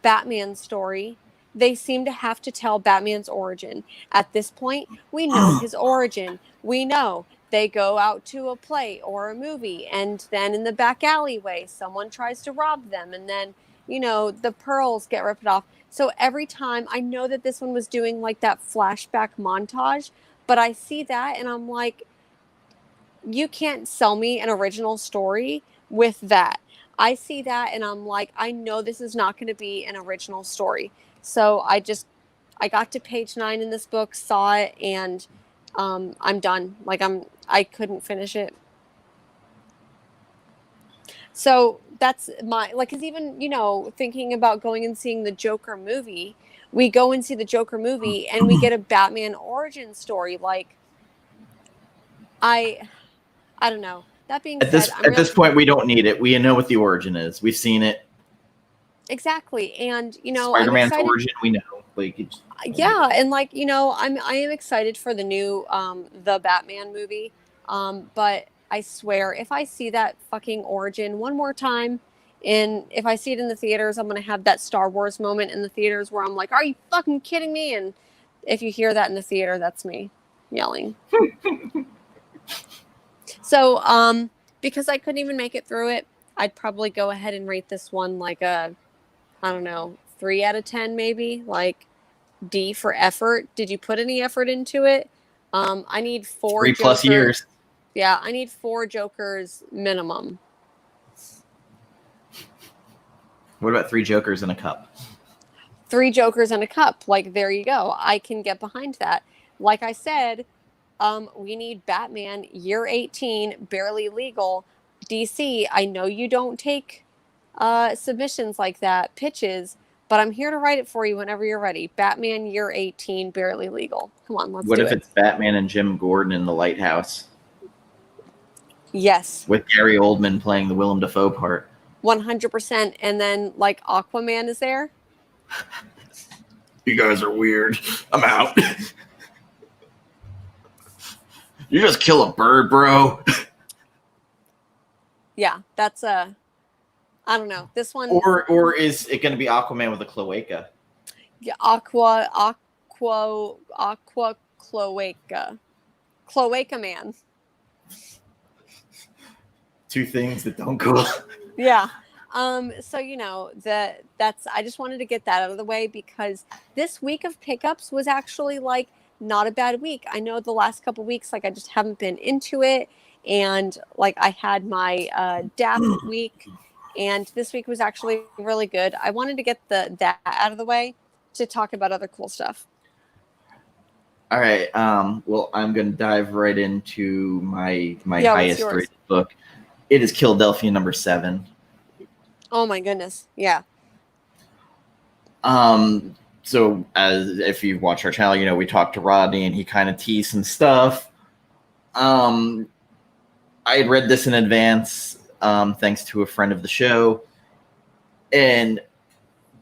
Batman story, they seem to have to tell Batman's origin. At this point, we know his origin. We know they go out to a play or a movie, and then in the back alleyway, someone tries to rob them, and then, the pearls get ripped off. So every time, I know that this one was doing like that flashback montage, but I see that and I'm like, you can't sell me an original story with that. I see that and I'm like, I know this is not going to be an original story. So I got to page 9 in this book, saw it, and I'm done. Like I couldn't finish it. So that's because even, thinking about going and seeing the Joker movie, we go and see the Joker movie and we get a Batman origin story. Like, I don't know. That being said, at this point, we don't need it. We know what the origin is. We've seen it. Exactly. And, Spider-Man's origin, we know. Yeah, and I am excited for the new the Batman movie. But I swear, if I see that fucking origin one more time, and if I see it in the theaters, I'm gonna have that Star Wars moment in the theaters where I'm like, "Are you fucking kidding me?" And if you hear that in the theater, that's me yelling. So, because I couldn't even make it through it, I'd probably go ahead and rate this one like a, I don't know, 3 out of 10 maybe, like D for effort. Did you put any effort into it? I need 4 3+ years. Yeah, I need 4 Jokers minimum. What about 3 Jokers in a cup? 3 Jokers in a cup. Like, there you go. I can get behind that. Like I said, we need Batman year 18, barely legal. DC, I know you don't take submissions like that, pitches, but I'm here to write it for you whenever you're ready. Batman Year 18, Barely Legal. Come on, let's What do if it. it's Batman and Jim Gordon in The Lighthouse? Yes. With Gary Oldman playing the Willem Dafoe part. 100%. And then, like, Aquaman is there. You guys are weird. I'm out. You just kill a bird, bro. Yeah, that's I don't know. This one. Or is it going to be Aquaman with a cloaca? Yeah, Aqua Cloaca. Cloaca Man. Two things that don't go. Yeah. So that's I just wanted to get that out of the way because this week of pickups was actually like not a bad week. I know the last couple weeks, like I just haven't been into it. And like I had my DAP week, and this week was actually really good. I wanted to get that out of the way to talk about other cool stuff. All right. Well, I'm going to dive right into my Yeah, highest rated book. It is Philadelphia #7. Oh my goodness. Yeah. So as if you watch our channel, we talked to Rodney and he kind of teased some stuff. I had read this in advance, thanks to a friend of the show. And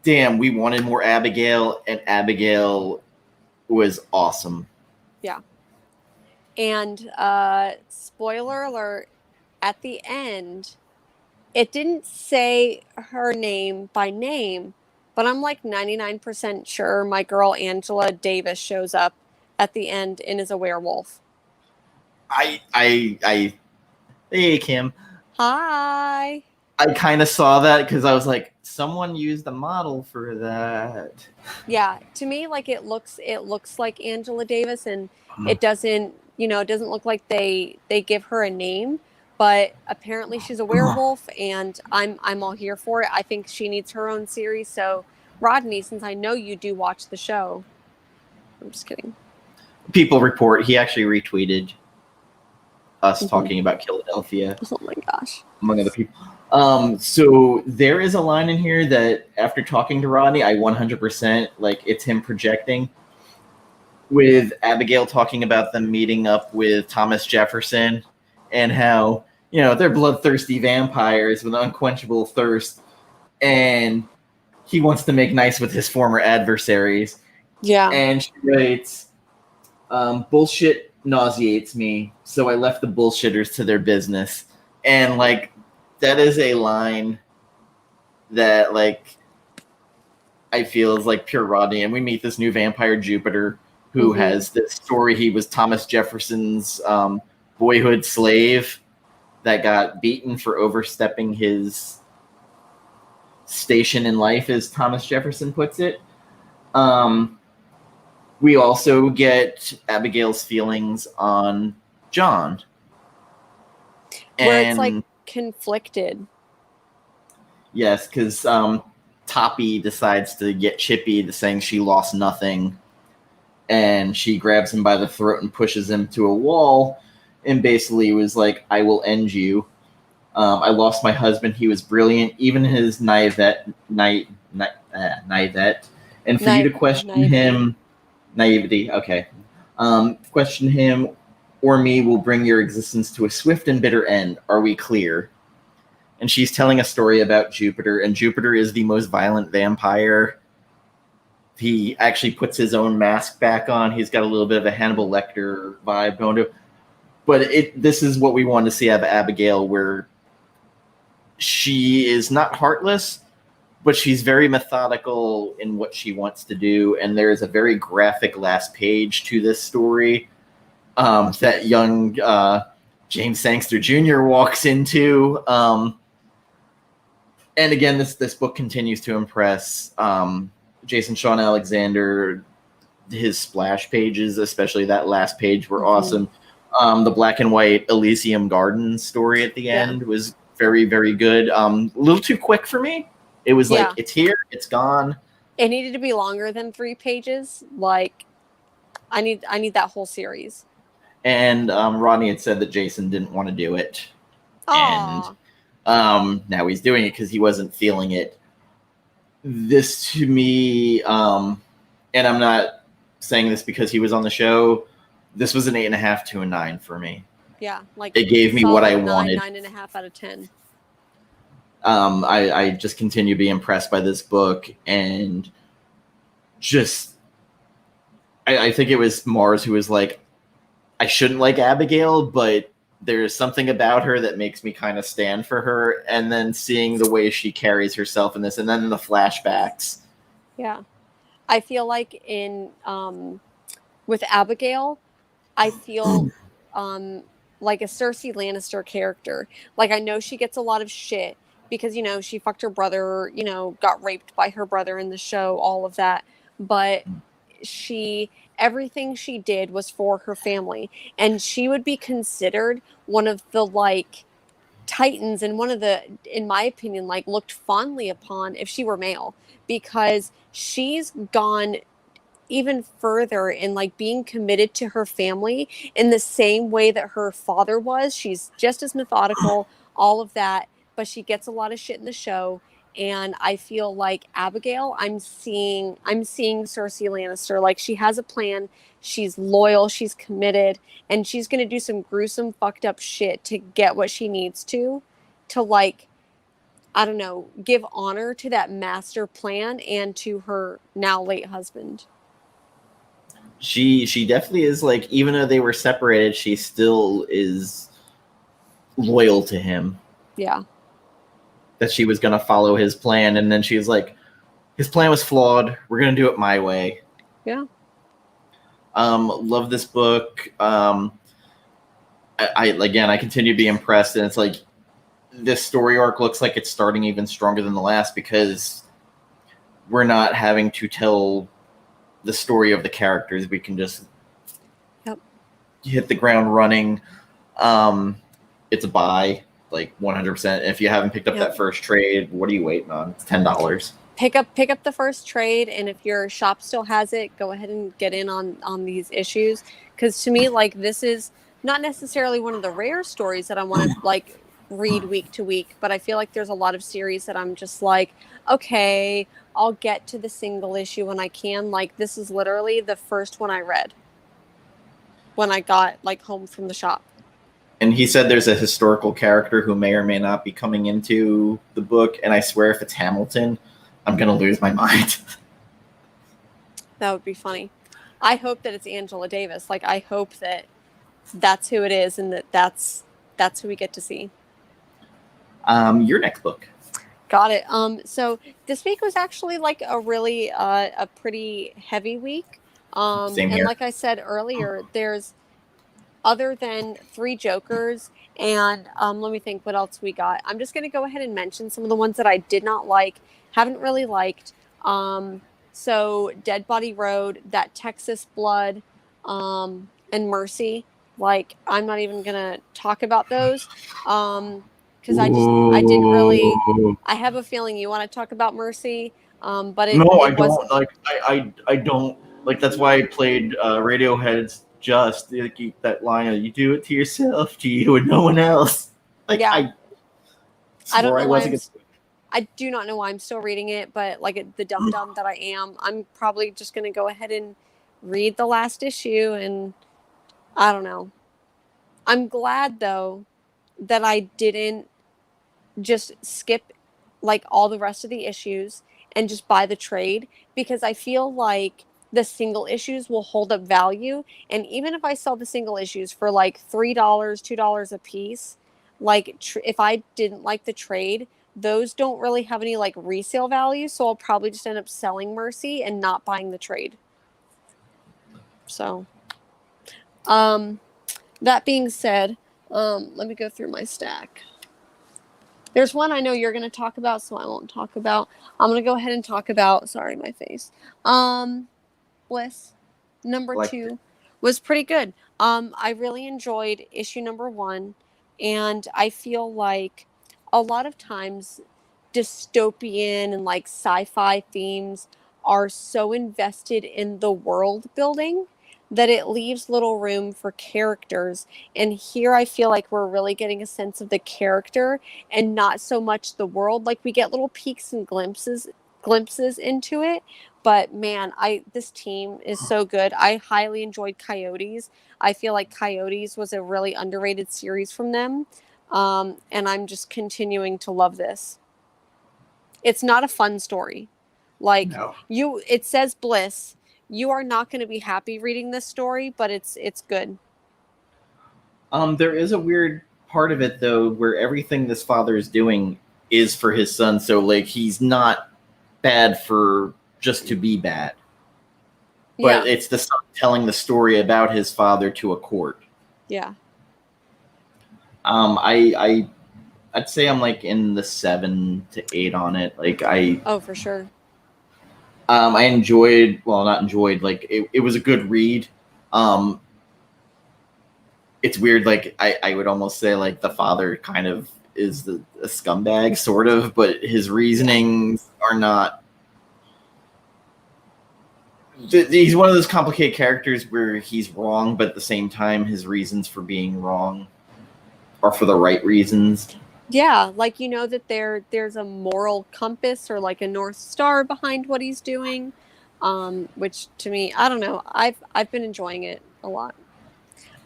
damn, we wanted more Abigail, and Abigail was awesome. Yeah. And spoiler alert, at the end, it didn't say her name by name, but I'm like 99% sure my girl Angela Davis shows up at the end and is a werewolf. Hey, Kim. Hi. I kind of saw that because I was like, someone used the model for that. Yeah, to me, like it looks like Angela Davis, and it doesn't look like they give her a name, but apparently she's a werewolf, and I'm all here for it. I think she needs her own series. So, Rodney, since I know you do watch the show, I'm just kidding. People report he actually retweeted us talking about Philadelphia. Oh my gosh. Among other people. So there is a line in here that after talking to Rodney, I 100% like it's him projecting with Abigail talking about them meeting up with Thomas Jefferson and how, they're bloodthirsty vampires with unquenchable thirst. And he wants to make nice with his former adversaries. Yeah. And she writes, bullshit nauseates me, so I left the bullshitters to their business. And like that is a line that like I feel is like pure Rodney. And we meet this new vampire Jupiter who has this story. He was Thomas Jefferson's boyhood slave that got beaten for overstepping his station in life, as Thomas Jefferson puts it. We also get Abigail's feelings on John. Where it's like conflicted. Yes, because Toppy decides to get chippy to saying she lost nothing. And she grabs him by the throat and pushes him to a wall. And basically was like, I will end you. I lost my husband. He was brilliant. Even his naivete. And for you to question him... Naivety, okay. Question him or me will bring your existence to a swift and bitter end. Are we clear? And she's telling a story about Jupiter, and Jupiter is the most violent vampire. He actually puts his own mask back on. He's got a little bit of a Hannibal Lecter vibe going to. But this is what we want to see out of Abigail, where she is not heartless, but she's very methodical in what she wants to do. And there's a very graphic last page to this story that young James Sangster Jr. walks into. And again, this book continues to impress. Jason Sean Alexander, his splash pages, especially that last page, were awesome. The black and white Elysium Gardens story at the end was very, very good. A little too quick for me. It was like, it's here, it's gone. It needed to be longer than 3 pages. Like, I need that whole series. And Rodney had said that Jason didn't want to do it. Aww. And now he's doing it because he wasn't feeling it. this to me, and I'm not saying this because he was on the show, this was an 8.5 to a 9 for me. Yeah, like it gave me what I solid 9, wanted. 9.5 out of 10. I just continue to be impressed by this book, and just I think it was Mars who was like, I shouldn't like Abigail, but there's something about her that makes me kind of stand for her. And then seeing the way she carries herself in this, and then the flashbacks. Yeah, I feel like with Abigail, I feel like a Cersei Lannister character. Like, I know she gets a lot of shit because, you know, she fucked her brother, you know, got raped by her brother in the show, all of that. But everything she did was for her family. And she would be considered one of the, like, titans, and one of the, in my opinion, like, looked fondly upon if she were male, because she's gone even further in, like, being committed to her family in the same way that her father was. She's just as methodical, all of that, but she gets a lot of shit in the show. And I feel like Abigail, I'm seeing Cersei Lannister. Like, she has a plan, she's loyal, she's committed, and she's gonna do some gruesome, fucked up shit to get what she needs to, like, I don't know, give honor to that master plan and to her now late husband. She definitely is, like, even though they were separated, she still is loyal to him. Yeah. That she was going to follow his plan, and then she was like, his plan was flawed. We're going to do it my way. Yeah. Love this book. I continue to be impressed, and it's like this story arc looks like it's starting even stronger than the last, because we're not having to tell the story of the characters. We can just hit the ground running. It's a buy, like 100%. If you haven't picked up that first trade, what are you waiting on? It's $10. Pick up the first trade, and if your shop still has it, go ahead and get in on these issues, because to me, like, this is not necessarily one of the rare stories that I want to, like, read week to week, but I feel like there's a lot of series that I'm just like, okay, I'll get to the single issue when I can. Like, this is literally the first one I read when I got, like, home from the shop. And he said there's a historical character who may or may not be coming into the book, and I swear if it's Hamilton, I'm going to lose my mind. That would be funny. I hope that it's Angela Davis. Like, I hope that that's who it is, and that's who we get to see. Your next book. Got it. So this week was actually, like, a really a pretty heavy week. Same here. And like I said earlier, there's, other than Three Jokers, and let me think what else we got. I'm just going to go ahead and mention some of the ones that I did not like, haven't really liked. So Dead Body Road, That Texas Blood, and Mercy. Like, I'm not even going to talk about those. Because I didn't really, I have a feeling you want to talk about Mercy. But I don't. Like, I don't. Like, that's why I played Radiohead's Just. That line of, you do it to yourself, to you and no one else. Like, yeah. I don't know I do not know why I'm still reading it, but, like, the dum-dum that I am, I'm probably just going to go ahead and read the last issue, and I don't know. I'm glad, though, that I didn't just skip, like, all the rest of the issues and just buy the trade, because I feel like the single issues will hold up value. And even if I sell the single issues for, like, $3, $2 a piece, like, if I didn't like the trade, those don't really have any, like, resale value. So I'll probably just end up selling Mercy and not buying the trade. So, that being said, let me go through my stack. There's one I know you're going to talk about, so I won't talk about. I'm going to go ahead and talk about, sorry, my face. Bliss, number 2, was pretty good. I really enjoyed issue number 1, and I feel like a lot of times dystopian and, like, sci-fi themes are so invested in the world building that it leaves little room for characters. And here I feel like we're really getting a sense of the character and not so much the world. Like, we get little peeks and glimpses glimpses into it. But man, this team is so good. I highly enjoyed Coyotes. I feel like Coyotes was a really underrated series from them. And I'm just continuing to love this. It's not a fun story. Like No. it says bliss. You are not going to be happy reading this story, but it's good. There is a weird part of it though, where everything this father is doing is for his son. So like he's not bad for just to be bad, but Yeah. it's the son telling the story about his father to a court. Yeah. I'd say I'm like in the 7 to 8 on it. Like Oh, for sure. I enjoyed, well, not enjoyed, like it was a good read. It's weird, like I would almost say like the father kind of is a scumbag, sort of, but his reasonings are not. He's one of those complicated characters where he's wrong, but at the same time, his reasons for being wrong are for the right reasons. Yeah, like that there's a moral compass or like a North Star behind what he's doing, which to me, I don't know. I've been enjoying it a lot.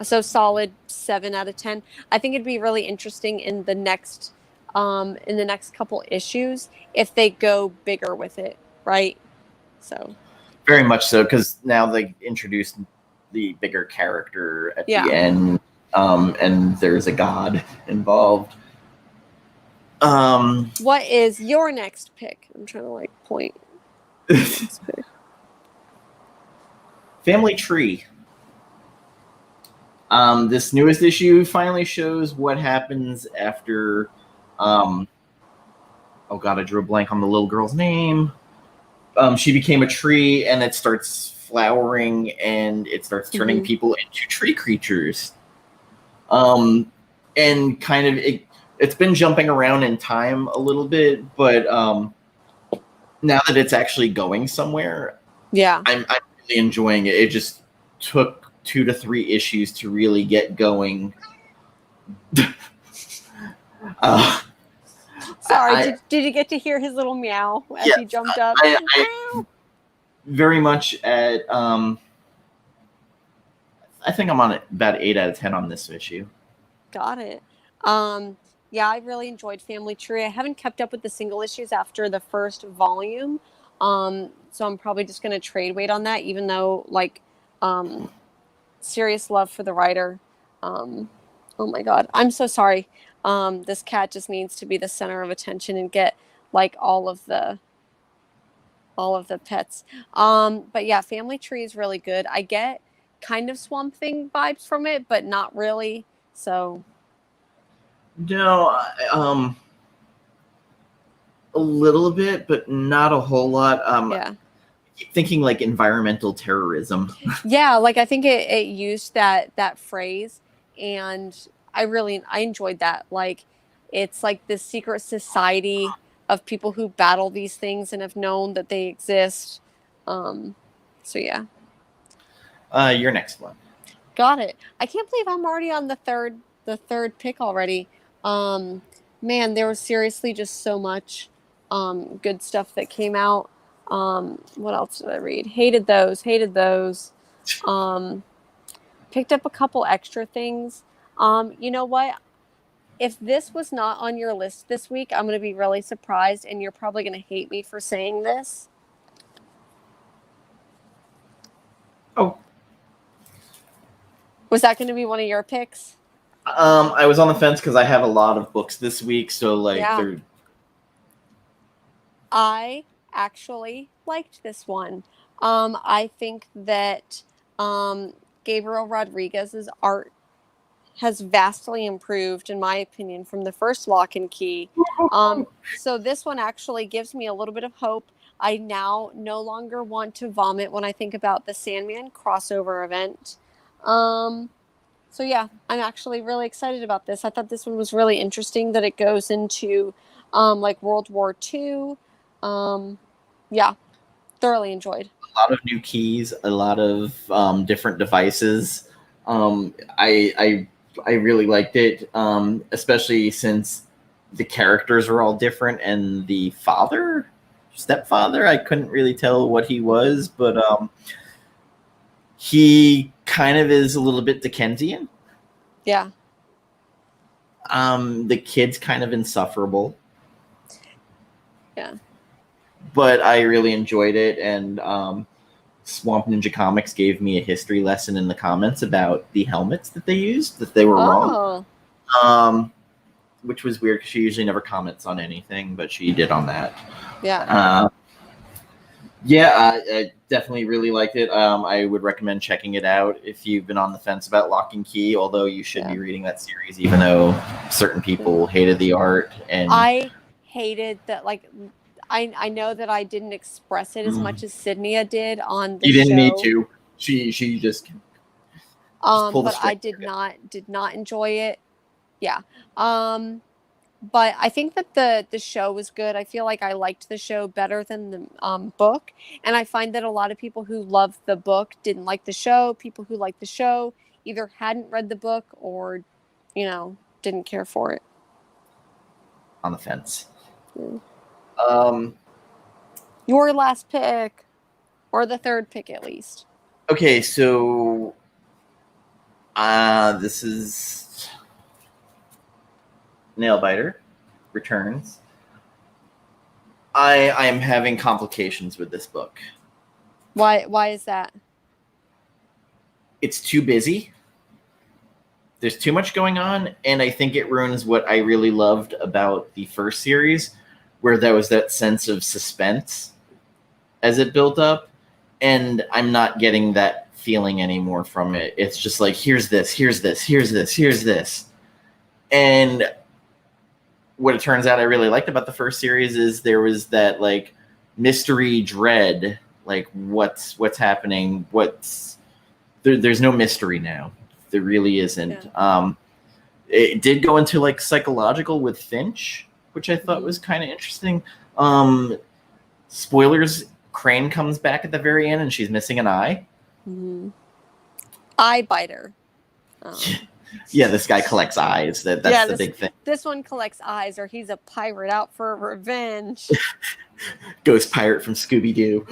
So solid 7 out of 10. I think it'd be really interesting in the next couple issues if they go bigger with it, right? So very much so, because now they introduced the bigger character at the end, and there's a god involved. What is your next pick? I'm trying to like point. Family Tree. This newest issue finally shows what happens after. Oh God, I drew a blank on the little girl's name. She became a tree, and it starts flowering, and it starts turning people into tree creatures. And kind of it's been jumping around in time a little bit, but now that it's actually going somewhere, I'm really enjoying it. It just took 2 to 3 issues to really get going. Sorry, did you get to hear his little meow as he jumped up? I very much at I think I'm on about 8 out of 10 on this issue. Got it. Yeah, I really enjoyed Family Tree. I haven't kept up with the single issues after the first volume. So I'm probably just going to trade weight on that, even though, like, serious love for the writer. Oh my God. I'm so sorry. This cat just needs to be the center of attention and get, like, all of the pets. But yeah, Family Tree is really good. I get kind of Swamp Thing vibes from it, but not really. So... No, a little bit, but not a whole lot. I keep thinking like environmental terrorism. Yeah, like I think it used that phrase, and I enjoyed that. Like, it's like this secret society of people who battle these things and have known that they exist. So yeah. Your next one. Got it. I can't believe I'm already on the third pick already. Man, there was seriously just so much good stuff that came out. What else did I read? Hated those. Picked up a couple extra things. You know what? If this was not on your list this week, I'm going to be really surprised, and you're probably going to hate me for saying this. Oh. Was that going to be one of your picks? I was on the fence because I have a lot of books this week, so like they're... I actually liked this one. I think that Gabriel Rodriguez's art has vastly improved, in my opinion, from the first Lock and Key. So this one actually gives me a little bit of hope. I now no longer want to vomit when I think about the Sandman crossover event. So yeah, I'm actually really excited about this. I thought this one was really interesting that it goes into like World War II. Yeah, thoroughly enjoyed. A lot of new keys, a lot of different devices. I really liked it, especially since the characters are all different, and the father, stepfather. I couldn't really tell what he was, but he kind of is a little bit Dickensian. Yeah. The kid's kind of insufferable. Yeah. But I really enjoyed it, and Swamp Ninja Comics gave me a history lesson in the comments about the helmets that they used, that they were wrong. Which was weird because she usually never comments on anything, but she did on that. Yeah. I definitely really liked it. I would recommend checking it out if you've been on the fence about Lock and Key, although you should be reading that series, even though certain people hated the art. And I hated that, like, I know that I didn't express it as much as Sydney did on the show. You didn't need to. She just pulled but I did not enjoy it. Yeah. But I think that the show was good. I feel like I liked the show better than the book. And I find that a lot of people who loved the book didn't like the show. People who liked the show either hadn't read the book or, didn't care for it. On the fence. Your last pick, or the third pick at least. Okay, so this is Nailbiter Returns. I am having complications with this book. Why is that? It's too busy. There's too much going on, and I think it ruins what I really loved about the first series, where there was that sense of suspense as it built up, and I'm not getting that feeling anymore from it. It's just like, here's this, here's this, here's this, here's this. And what it turns out I really liked about the first series is there was that like mystery dread, like what's happening, there's no mystery now. There really isn't. Yeah. It did go into like psychological with Finch, which I thought was kind of interesting. Spoilers, Crane comes back at the very end and she's missing an eye. Mm-hmm. Eye biter. Yeah, this guy collects eyes. That's the big thing. This one collects eyes, or he's a pirate out for revenge. Ghost pirate from Scooby-Doo.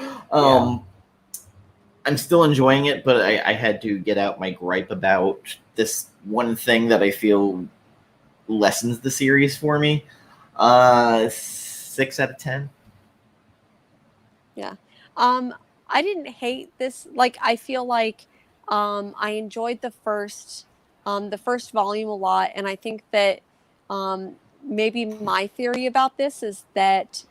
I'm still enjoying it, but I had to get out my gripe about this one thing that I feel lessens the series for me. 6 out of 10. Yeah. I didn't hate this. Like, I feel like I enjoyed the first volume a lot, and I think that maybe my theory about this is that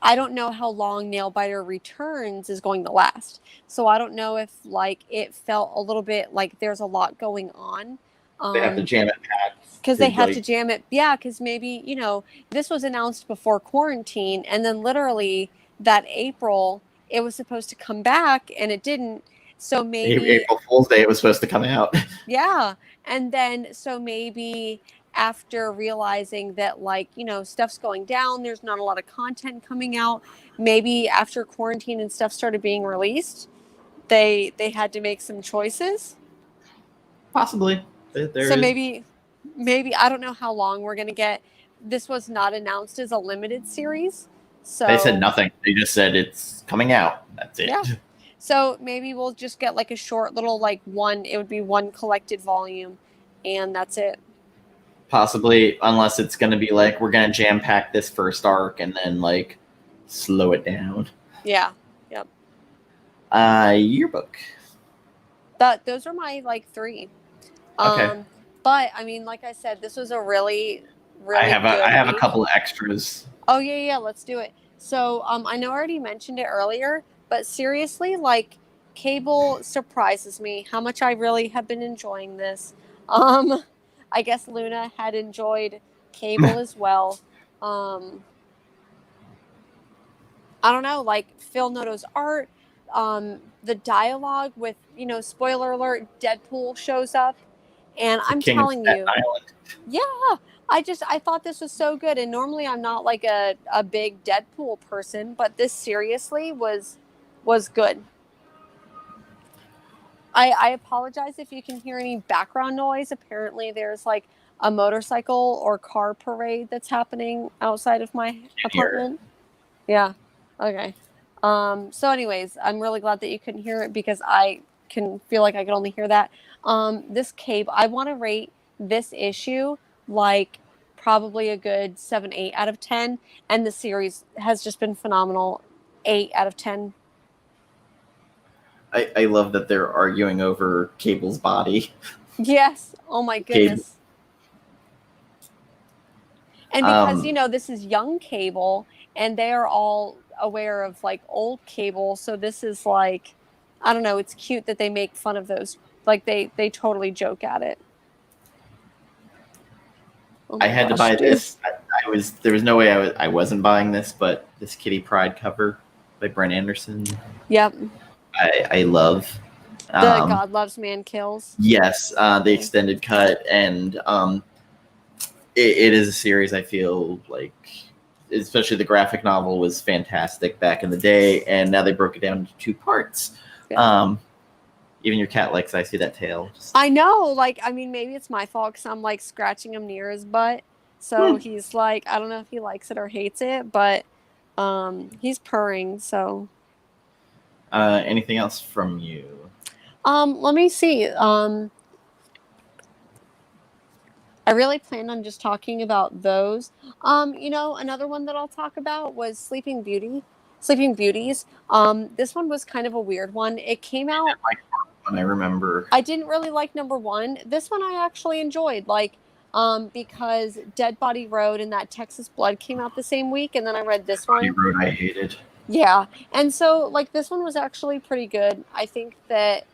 I don't know how long Nailbiter Returns is going to last. So I don't know if like it felt a little bit like there's a lot going on. They have to jam it back. Because they have to jam it. Yeah, because maybe, this was announced before quarantine, and then literally that April, it was supposed to come back, and it didn't. So maybe April Fool's Day, it was supposed to come out. Yeah. And then, so maybe after realizing that, like, stuff's going down, there's not a lot of content coming out, maybe after quarantine and stuff started being released, they had to make some choices. Possibly. So maybe I don't know how long we're going to get. This was not announced as a limited series. So they said nothing. They just said it's coming out. That's it. Yeah. So maybe we'll just get like a short little, like it would be one collected volume, and that's it. Possibly, unless it's going to be like, we're going to jam pack this first arc and then like slow it down. Yeah. Yep. Yearbook. Those are my like 3. Okay. But I mean, like I said, this was a really I have a couple of extras. Oh yeah, let's do it. So I know I already mentioned it earlier, but seriously, like, Cable surprises me how much I really have been enjoying this. I guess Luna had enjoyed Cable as well. I don't know, like Phil Noto's art, the dialogue with, spoiler alert, Deadpool shows up, and I'm telling you, yeah, I thought this was so good. And normally I'm not like a big Deadpool person, but this seriously was good. I apologize if you can hear any background noise. Apparently there's like a motorcycle or car parade that's happening outside of my apartment. Yeah. Okay. So anyways, I'm really glad that you couldn't hear it because I can feel like I could only hear that. This cable, I want to rate this issue like probably a good 7, 8 out of 10. And the series has just been phenomenal. 8 out of 10. I love that they're arguing over Cable's body. Yes. Oh my goodness. And because, this is young Cable and they are all aware of like old Cable. So this is like, I don't know. It's cute that they make fun of those. Like they totally joke at it. Oh I had to buy this. There was no way I wasn't buying this, but this Kitty Pryde cover by Brent Anderson. Yep. I love. The God Loves Man Kills. Yes, the extended cut, and it is a series I feel like, especially the graphic novel was fantastic back in the day, and now they broke it down into 2 parts. Yeah. Even your cat likes I See That Tail. I know, like, I mean, maybe it's my fault because I'm like scratching him near his butt, so he's like, I don't know if he likes it or hates it, but he's purring. So, anything else from you? Let me see. I really planned on just talking about those. Another one that I'll talk about was Sleeping Beauties. This one was kind of a weird one. It came out. I remember. I didn't really like number 1. This one I actually enjoyed, because Dead Body Road and That Texas Blood came out the same week, and then I read this one. Dead Body Road I hated. Yeah, and so this one was actually pretty good. I think that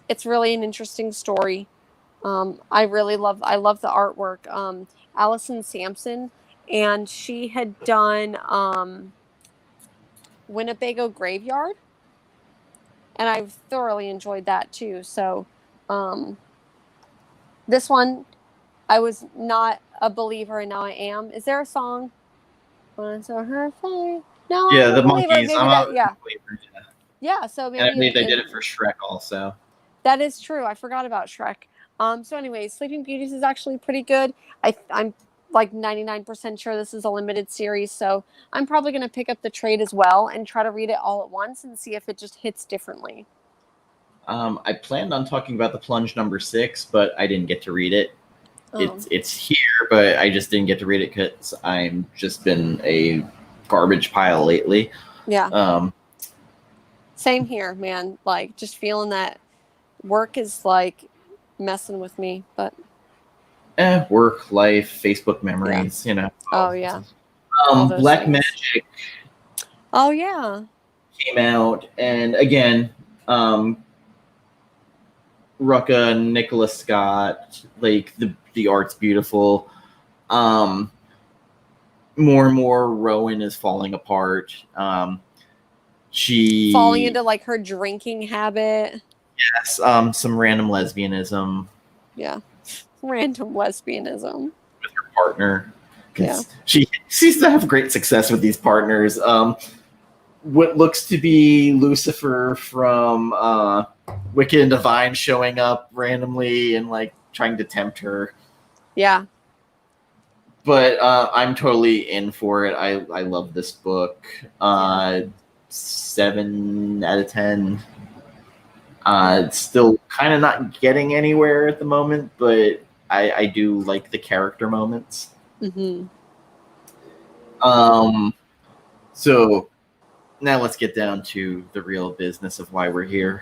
it's really an interesting story. I love the artwork. Allison Sampson, and she had done Winnebago Graveyard, and I've thoroughly enjoyed that too. So this one, I was not a believer, and now I am. Is there a song? So her face. No, yeah, I'm the a believer. Monkeys. Maybe yeah. So maybe, and I believe they did it for Shrek also. That is true. I forgot about Shrek. So anyways, Sleeping Beauties is actually pretty good. I'm like 99% sure this is a limited series, so I'm probably going to pick up the trade as well and try to read it all at once and see if it just hits differently. I planned on talking about The Plunge number 6, but I didn't get to read it. It's here, but I just didn't get to read it because I'm just been a garbage pile lately. Yeah. Same here, man. Like, just feeling that work is like messing with me, but work, life, Facebook memories, Oh yeah. Black Magic. Oh yeah. Came out, and again, Rucka, Nicholas Scott, like the art's beautiful. More and more Rowan is falling apart. She falling into like her drinking habit. Yes, some random lesbianism. Yeah, random lesbianism with her partner. Because she seems to have great success with these partners. What looks to be Lucifer from Wicked and Divine showing up randomly and like trying to tempt her. Yeah. But I'm totally in for it. I love this book. 7 out of 10. It's still kind of not getting anywhere at the moment, but I do like the character moments. Mm-hmm. So now let's get down to the real business of why we're here.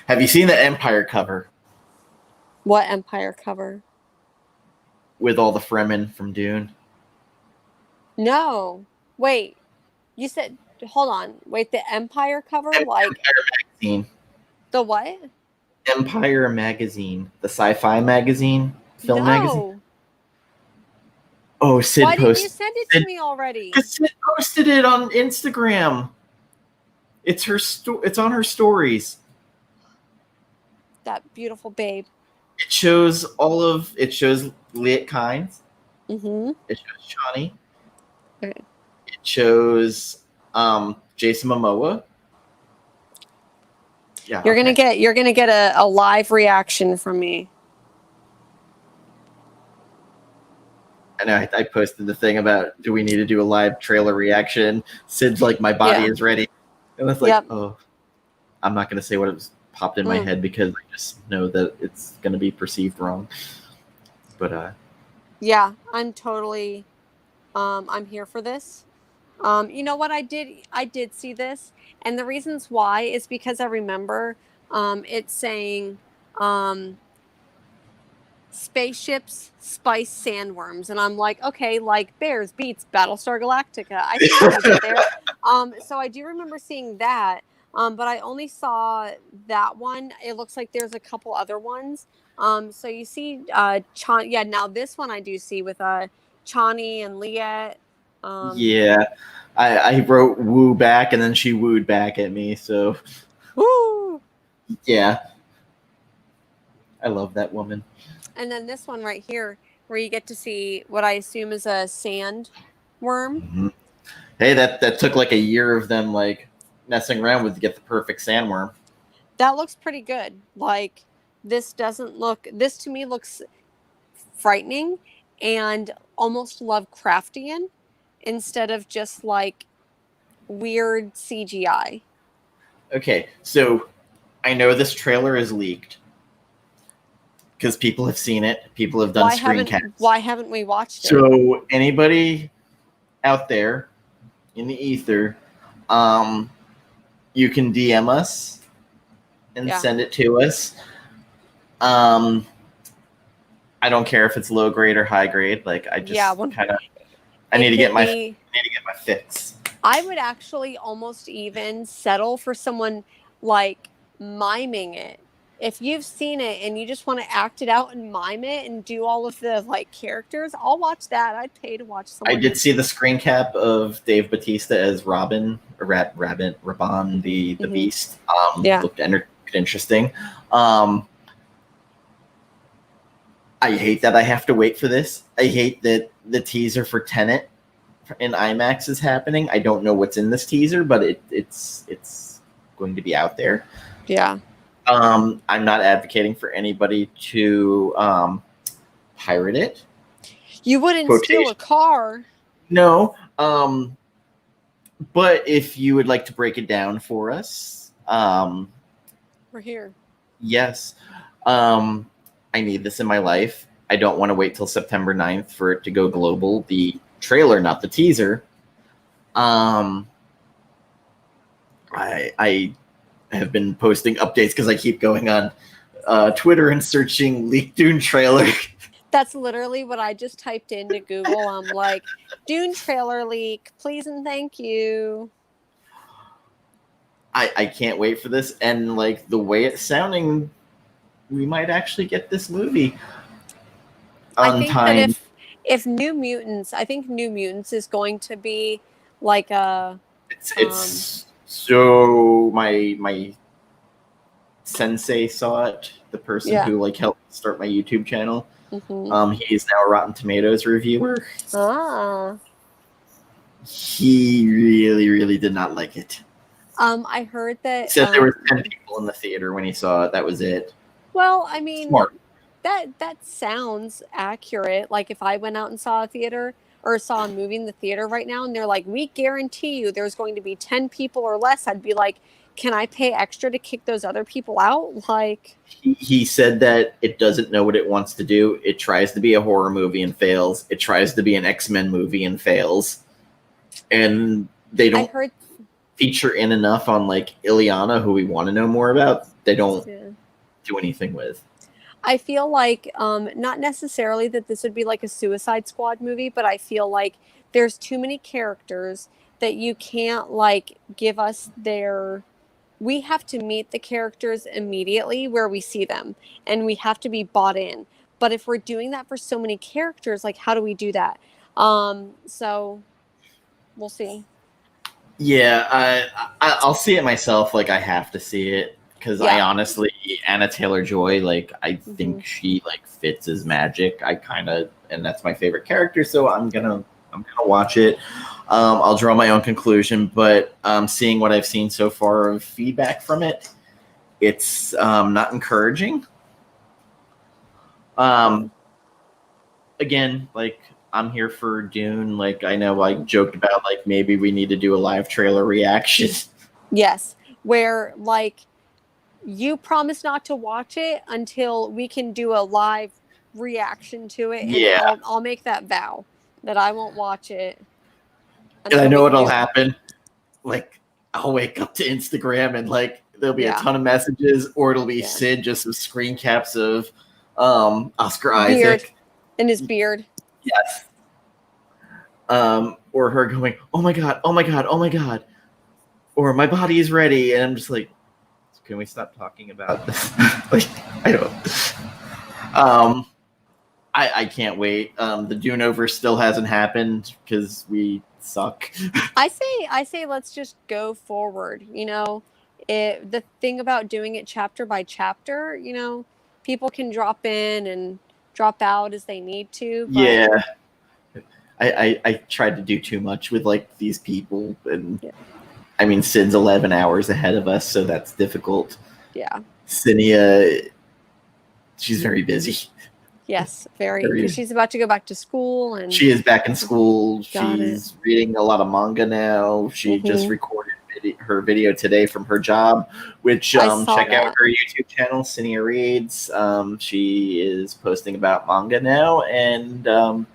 Have you seen the Empire cover? What Empire cover? With all the Fremen from Dune? No. Wait. You said, hold on. Wait, the Empire cover? Empire magazine. The what? Empire magazine. The sci-fi magazine? Film magazine? Oh, Sid Why didn't you send it to me already? Because Sid posted it on Instagram. It's her it's on her stories. That beautiful babe. It shows Liet Kynes. Mm-hmm. It shows Chani. Okay. It shows Jason Momoa. Yeah. You're gonna get a live reaction from me. I know I posted the thing about do we need to do a live trailer reaction? Sid's like, my body is ready. And it's like, oh, I'm not going to say what was popped in my head because I just know that it's going to be perceived wrong. But yeah, I'm totally, I'm here for this. You know what I did see this, and the reasons why is because I remember it's saying spaceships spice sandworms, and I'm like, okay, like Bears beats Battlestar Galactica. I see how you get there. So I do remember seeing that, but I only saw that one. It looks like there's a couple other ones. So you see Chan, yeah, now this one I do see with Chani and Liet. yeah, I wrote woo back and then she wooed back at me. So woo! Yeah. I love that woman. And then this one right here, where you get to see what I assume is a sand worm. Mm-hmm. Hey, that took like a year of them like messing around with to get the perfect sandworm. That looks pretty good. Like this to me looks frightening and almost Lovecraftian instead of just like weird CGI. Okay, so I know this trailer is leaked because people have seen it. People have done screencasts. Why haven't we watched it? So anybody out there in the ether, you can DM us and send it to us. I don't care if it's low grade or high grade. Like I just I need to get my fix. I would actually almost even settle for someone like miming it. If you've seen it and you just want to act it out and mime it and do all of the like characters, I'll watch that. I'd pay to watch someone. I did see the screen cap of Dave Bautista as Robin, Raban, the Beast. Looked interesting. I hate that I have to wait for this. I hate that the teaser for Tenet in IMAX is happening. I don't know what's in this teaser, but it's going to be out there. Yeah. I'm not advocating for anybody to pirate it. You wouldn't steal a car. No. But if you would like to break it down for us, we're here. Yes. I need this in my life. I don't want to wait till September 9th for it to go global. The trailer, not the teaser. I have been posting updates because I keep going on Twitter and searching leaked Dune trailer. That's literally what I just typed into Google. I'm like, Dune trailer leak, please and thank you. I can't wait for this. And like the way it's sounding, we might actually get this movie on time. That if New Mutants, I think New Mutants is going to be like a... It's so my sensei saw it, the person who like helped start my YouTube channel. Mm-hmm. He's now a Rotten Tomatoes reviewer. He really, really did not like it. I heard that... He said there were 10 people in the theater when he saw it. That was it. Well, I mean... Smart. That sounds accurate. Like if I went out and saw a movie in the theater right now and they're like, we guarantee you there's going to be 10 people or less, I'd be like, can I pay extra to kick those other people out? Like he said that it doesn't know what it wants to do. It tries to be a horror movie and fails. It tries to be an X-Men movie and fails. And they don't feature in enough on like Ileana, who we want to know more about. They don't do anything with. I feel like not necessarily that this would be like a Suicide Squad movie, but I feel like there's too many characters that you can't like give us we have to meet the characters immediately where we see them and we have to be bought in. But if we're doing that for so many characters, like how do we do that? So we'll see. Yeah, I'll see it myself. Like I have to see it. Because I honestly, Anna Taylor-Joy, like I think she like fits as Magic. And that's my favorite character. So I'm gonna watch it. I'll draw my own conclusion, but seeing what I've seen so far of feedback from it, it's not encouraging. Again, like I'm here for Dune. Like, I know I joked about, like, maybe we need to do a live trailer reaction. Yes, where like you promise not to watch it until we can do a live reaction to it, and Yeah. I'll make that vow that I won't watch it And I until know we can what'll do it. happen. Like, I'll wake up to Instagram and, like, there'll be a Yeah. ton of messages, or it'll be Yeah. Sid just with screen caps of Oscar Beard. Isaac. In his beard. Yes. Or her going, oh my god, oh my god, oh my god. Or my body is ready. And I'm just like, can we stop talking about this? Like, I don't. I can't wait. The Dune-over still hasn't happened because we suck. I say let's just go forward. You know, the thing about doing it chapter by chapter, you know, people can drop in and drop out as they need to. But Yeah. I tried to do too much with, like, these people, and yeah. I mean, Sid's 11 hours ahead of us, so that's difficult. Yeah. Cinia, she's very busy. Yes, very. Because she's about to go back to school, and She is back in school. Got She's reading a lot of manga now. She just recorded her video today from her job, which check out her YouTube channel, Cinia Reads. She is posting about manga now, and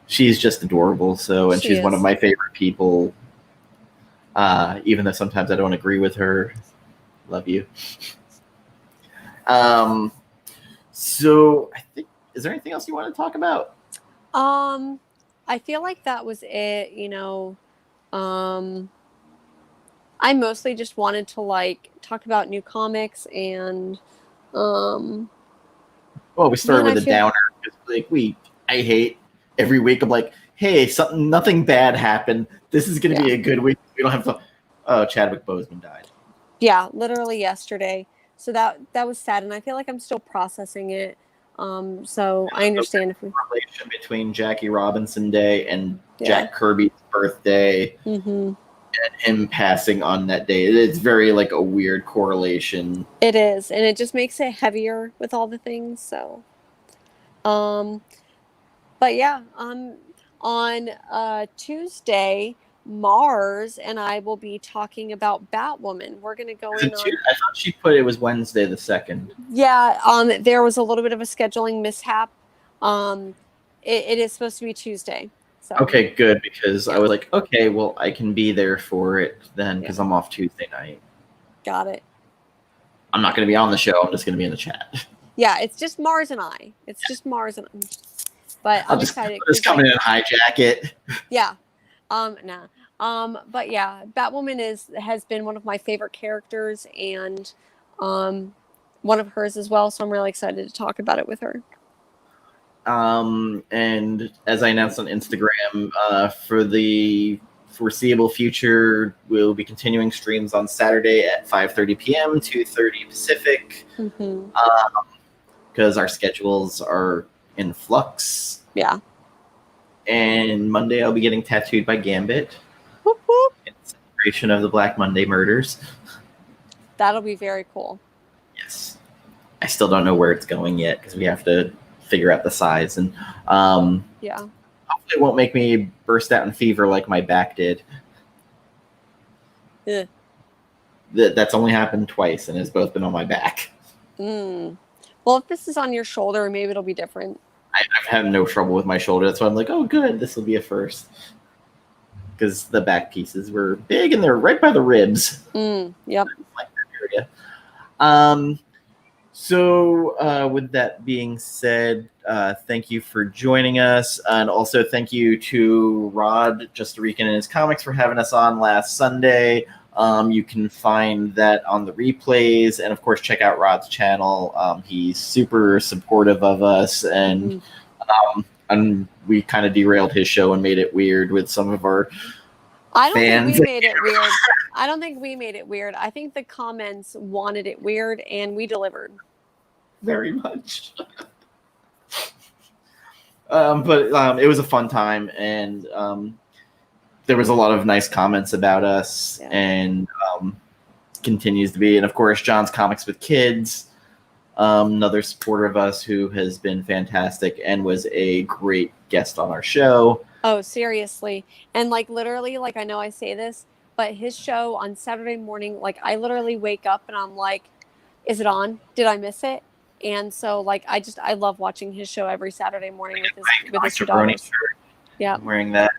she's just adorable. So, and she's one of my favorite people. Even though sometimes I don't agree with her. Love you. So I think, is there anything else you want to talk about? I feel like that was it, you know. I mostly just wanted to like talk about new comics and well, we started with a downer because like I hate every week. I'm like, hey, nothing bad happened. This is gonna be a good week. We don't have to. Oh, Chadwick Boseman died. Yeah, literally yesterday. So that was sad, and I feel like I'm still processing it. So I understand if we relation between Jackie Robinson Day and Jack Kirby's birthday and him passing on that day. It's very like a weird correlation. It is, and it just makes it heavier with all the things. So, but yeah, on Tuesday, Mars and I will be talking about Batwoman. We're going to go in on... I thought she put it was Wednesday the 2nd. Yeah, there was a little bit of a scheduling mishap. It is supposed to be Tuesday. So. Okay, good, because I was like, okay, well, I can be there for it then, because I'm off Tuesday night. Got it. I'm not going to be on the show. I'm just going to be in the chat. Yeah, it's just Mars and I. It's just Mars and I. But I'm excited. Just coming in and hijack it. Yeah. Nah. But yeah, Batwoman has been one of my favorite characters, and one of hers as well. So I'm really excited to talk about it with her. And as I announced on Instagram, for the foreseeable future, we'll be continuing streams on Saturday at 5:30 p.m. 2:30 Pacific. Because our schedules are in flux. Yeah. And Monday I'll be getting tattooed by Gambit. Whoop, whoop. In celebration of the Black Monday murders. That'll be very cool. Yes. I still don't know where it's going yet because we have to figure out the size. And yeah. Hopefully it won't make me burst out in fever like my back did. Yeah. That's only happened twice and it's both been on my back. Well, if this is on your shoulder, maybe it'll be different. I've had no trouble with my shoulder. That's why I'm like, oh, good. This will be a first. Because the back pieces were big and they're right by the ribs. Yep. Like that area. So with that being said, thank you for joining us. And also thank you to Rod Justarican and his comics for having us on last Sunday. You can find that on the replays, and of course check out Rod's channel. He's super supportive of us, and we kind of derailed his show and made it weird with some of our fans. Think we made it weird. I don't think we made it weird. I think the comments wanted it weird, and we delivered. Very much. But it was a fun time, and there was a lot of nice comments about us, and continues to be. And of course, John's Comics with Kids. another supporter of us who has been fantastic and was a great guest on our show. Oh, seriously. And like literally, like I know I say this, but his show on Saturday morning, like I literally wake up and I'm like, is it on? Did I miss it? And so like I love watching his show every Saturday morning with his two Jabroni daughters. shirt. Yeah. I'm wearing that.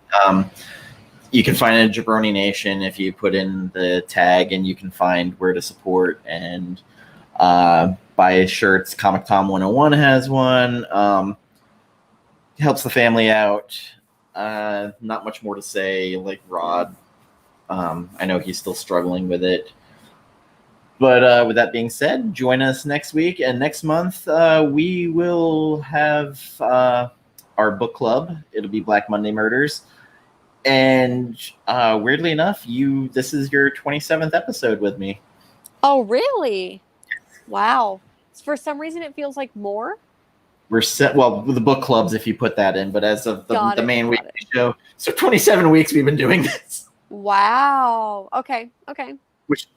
You can find it at Jabroni Nation if you put in the tag, and you can find where to support and buy his shirts. Comic Tom 101 has one. Helps the family out. Not much more to say. Like Rod, I know he's still struggling with it. But with that being said, join us next week. And next month, we will have our book club. It'll be Black Monday Murders. And weirdly enough, this is your 27th episode with me. Oh, really? Wow. For some reason, it feels like more. We're set. Well, with the book clubs, if you put that in, but as of the main weekly show, so 27 weeks we've been doing this. Wow. Okay. Which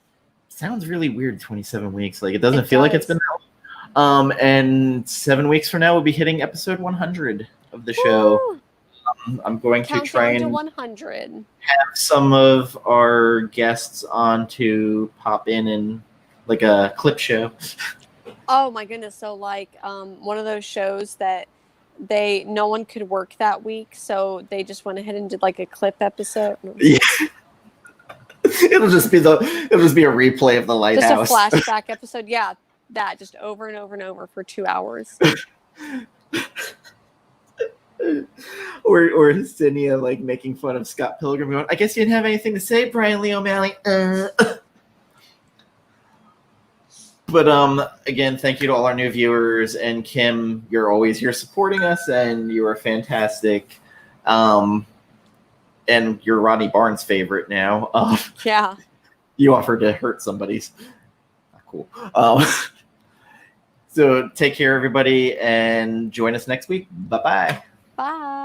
sounds really weird. 27 weeks, like it doesn't feel like it's been that long. And 7 weeks from now, we'll be hitting episode 100 of the show. Woo! I'm going to try and to 100. Have some of our guests on to pop in like a clip show. Oh my goodness. So like one of those shows that no one could work that week, so they just went ahead and did like a clip episode. Yeah. It'll just be a replay of the lighthouse. Just a flashback episode. Yeah, that just over and over and over for 2 hours. or Cinia like making fun of Scott Pilgrim going, I guess you didn't have anything to say, Brian Lee O'Malley. But again, thank you to all our new viewers, and Kim, you're always here supporting us, and you are fantastic. And you're Rodney Barnes' favorite now. Yeah. You offered to hurt somebody's. Cool. So take care, everybody, and join us next week. Bye-bye. Bye.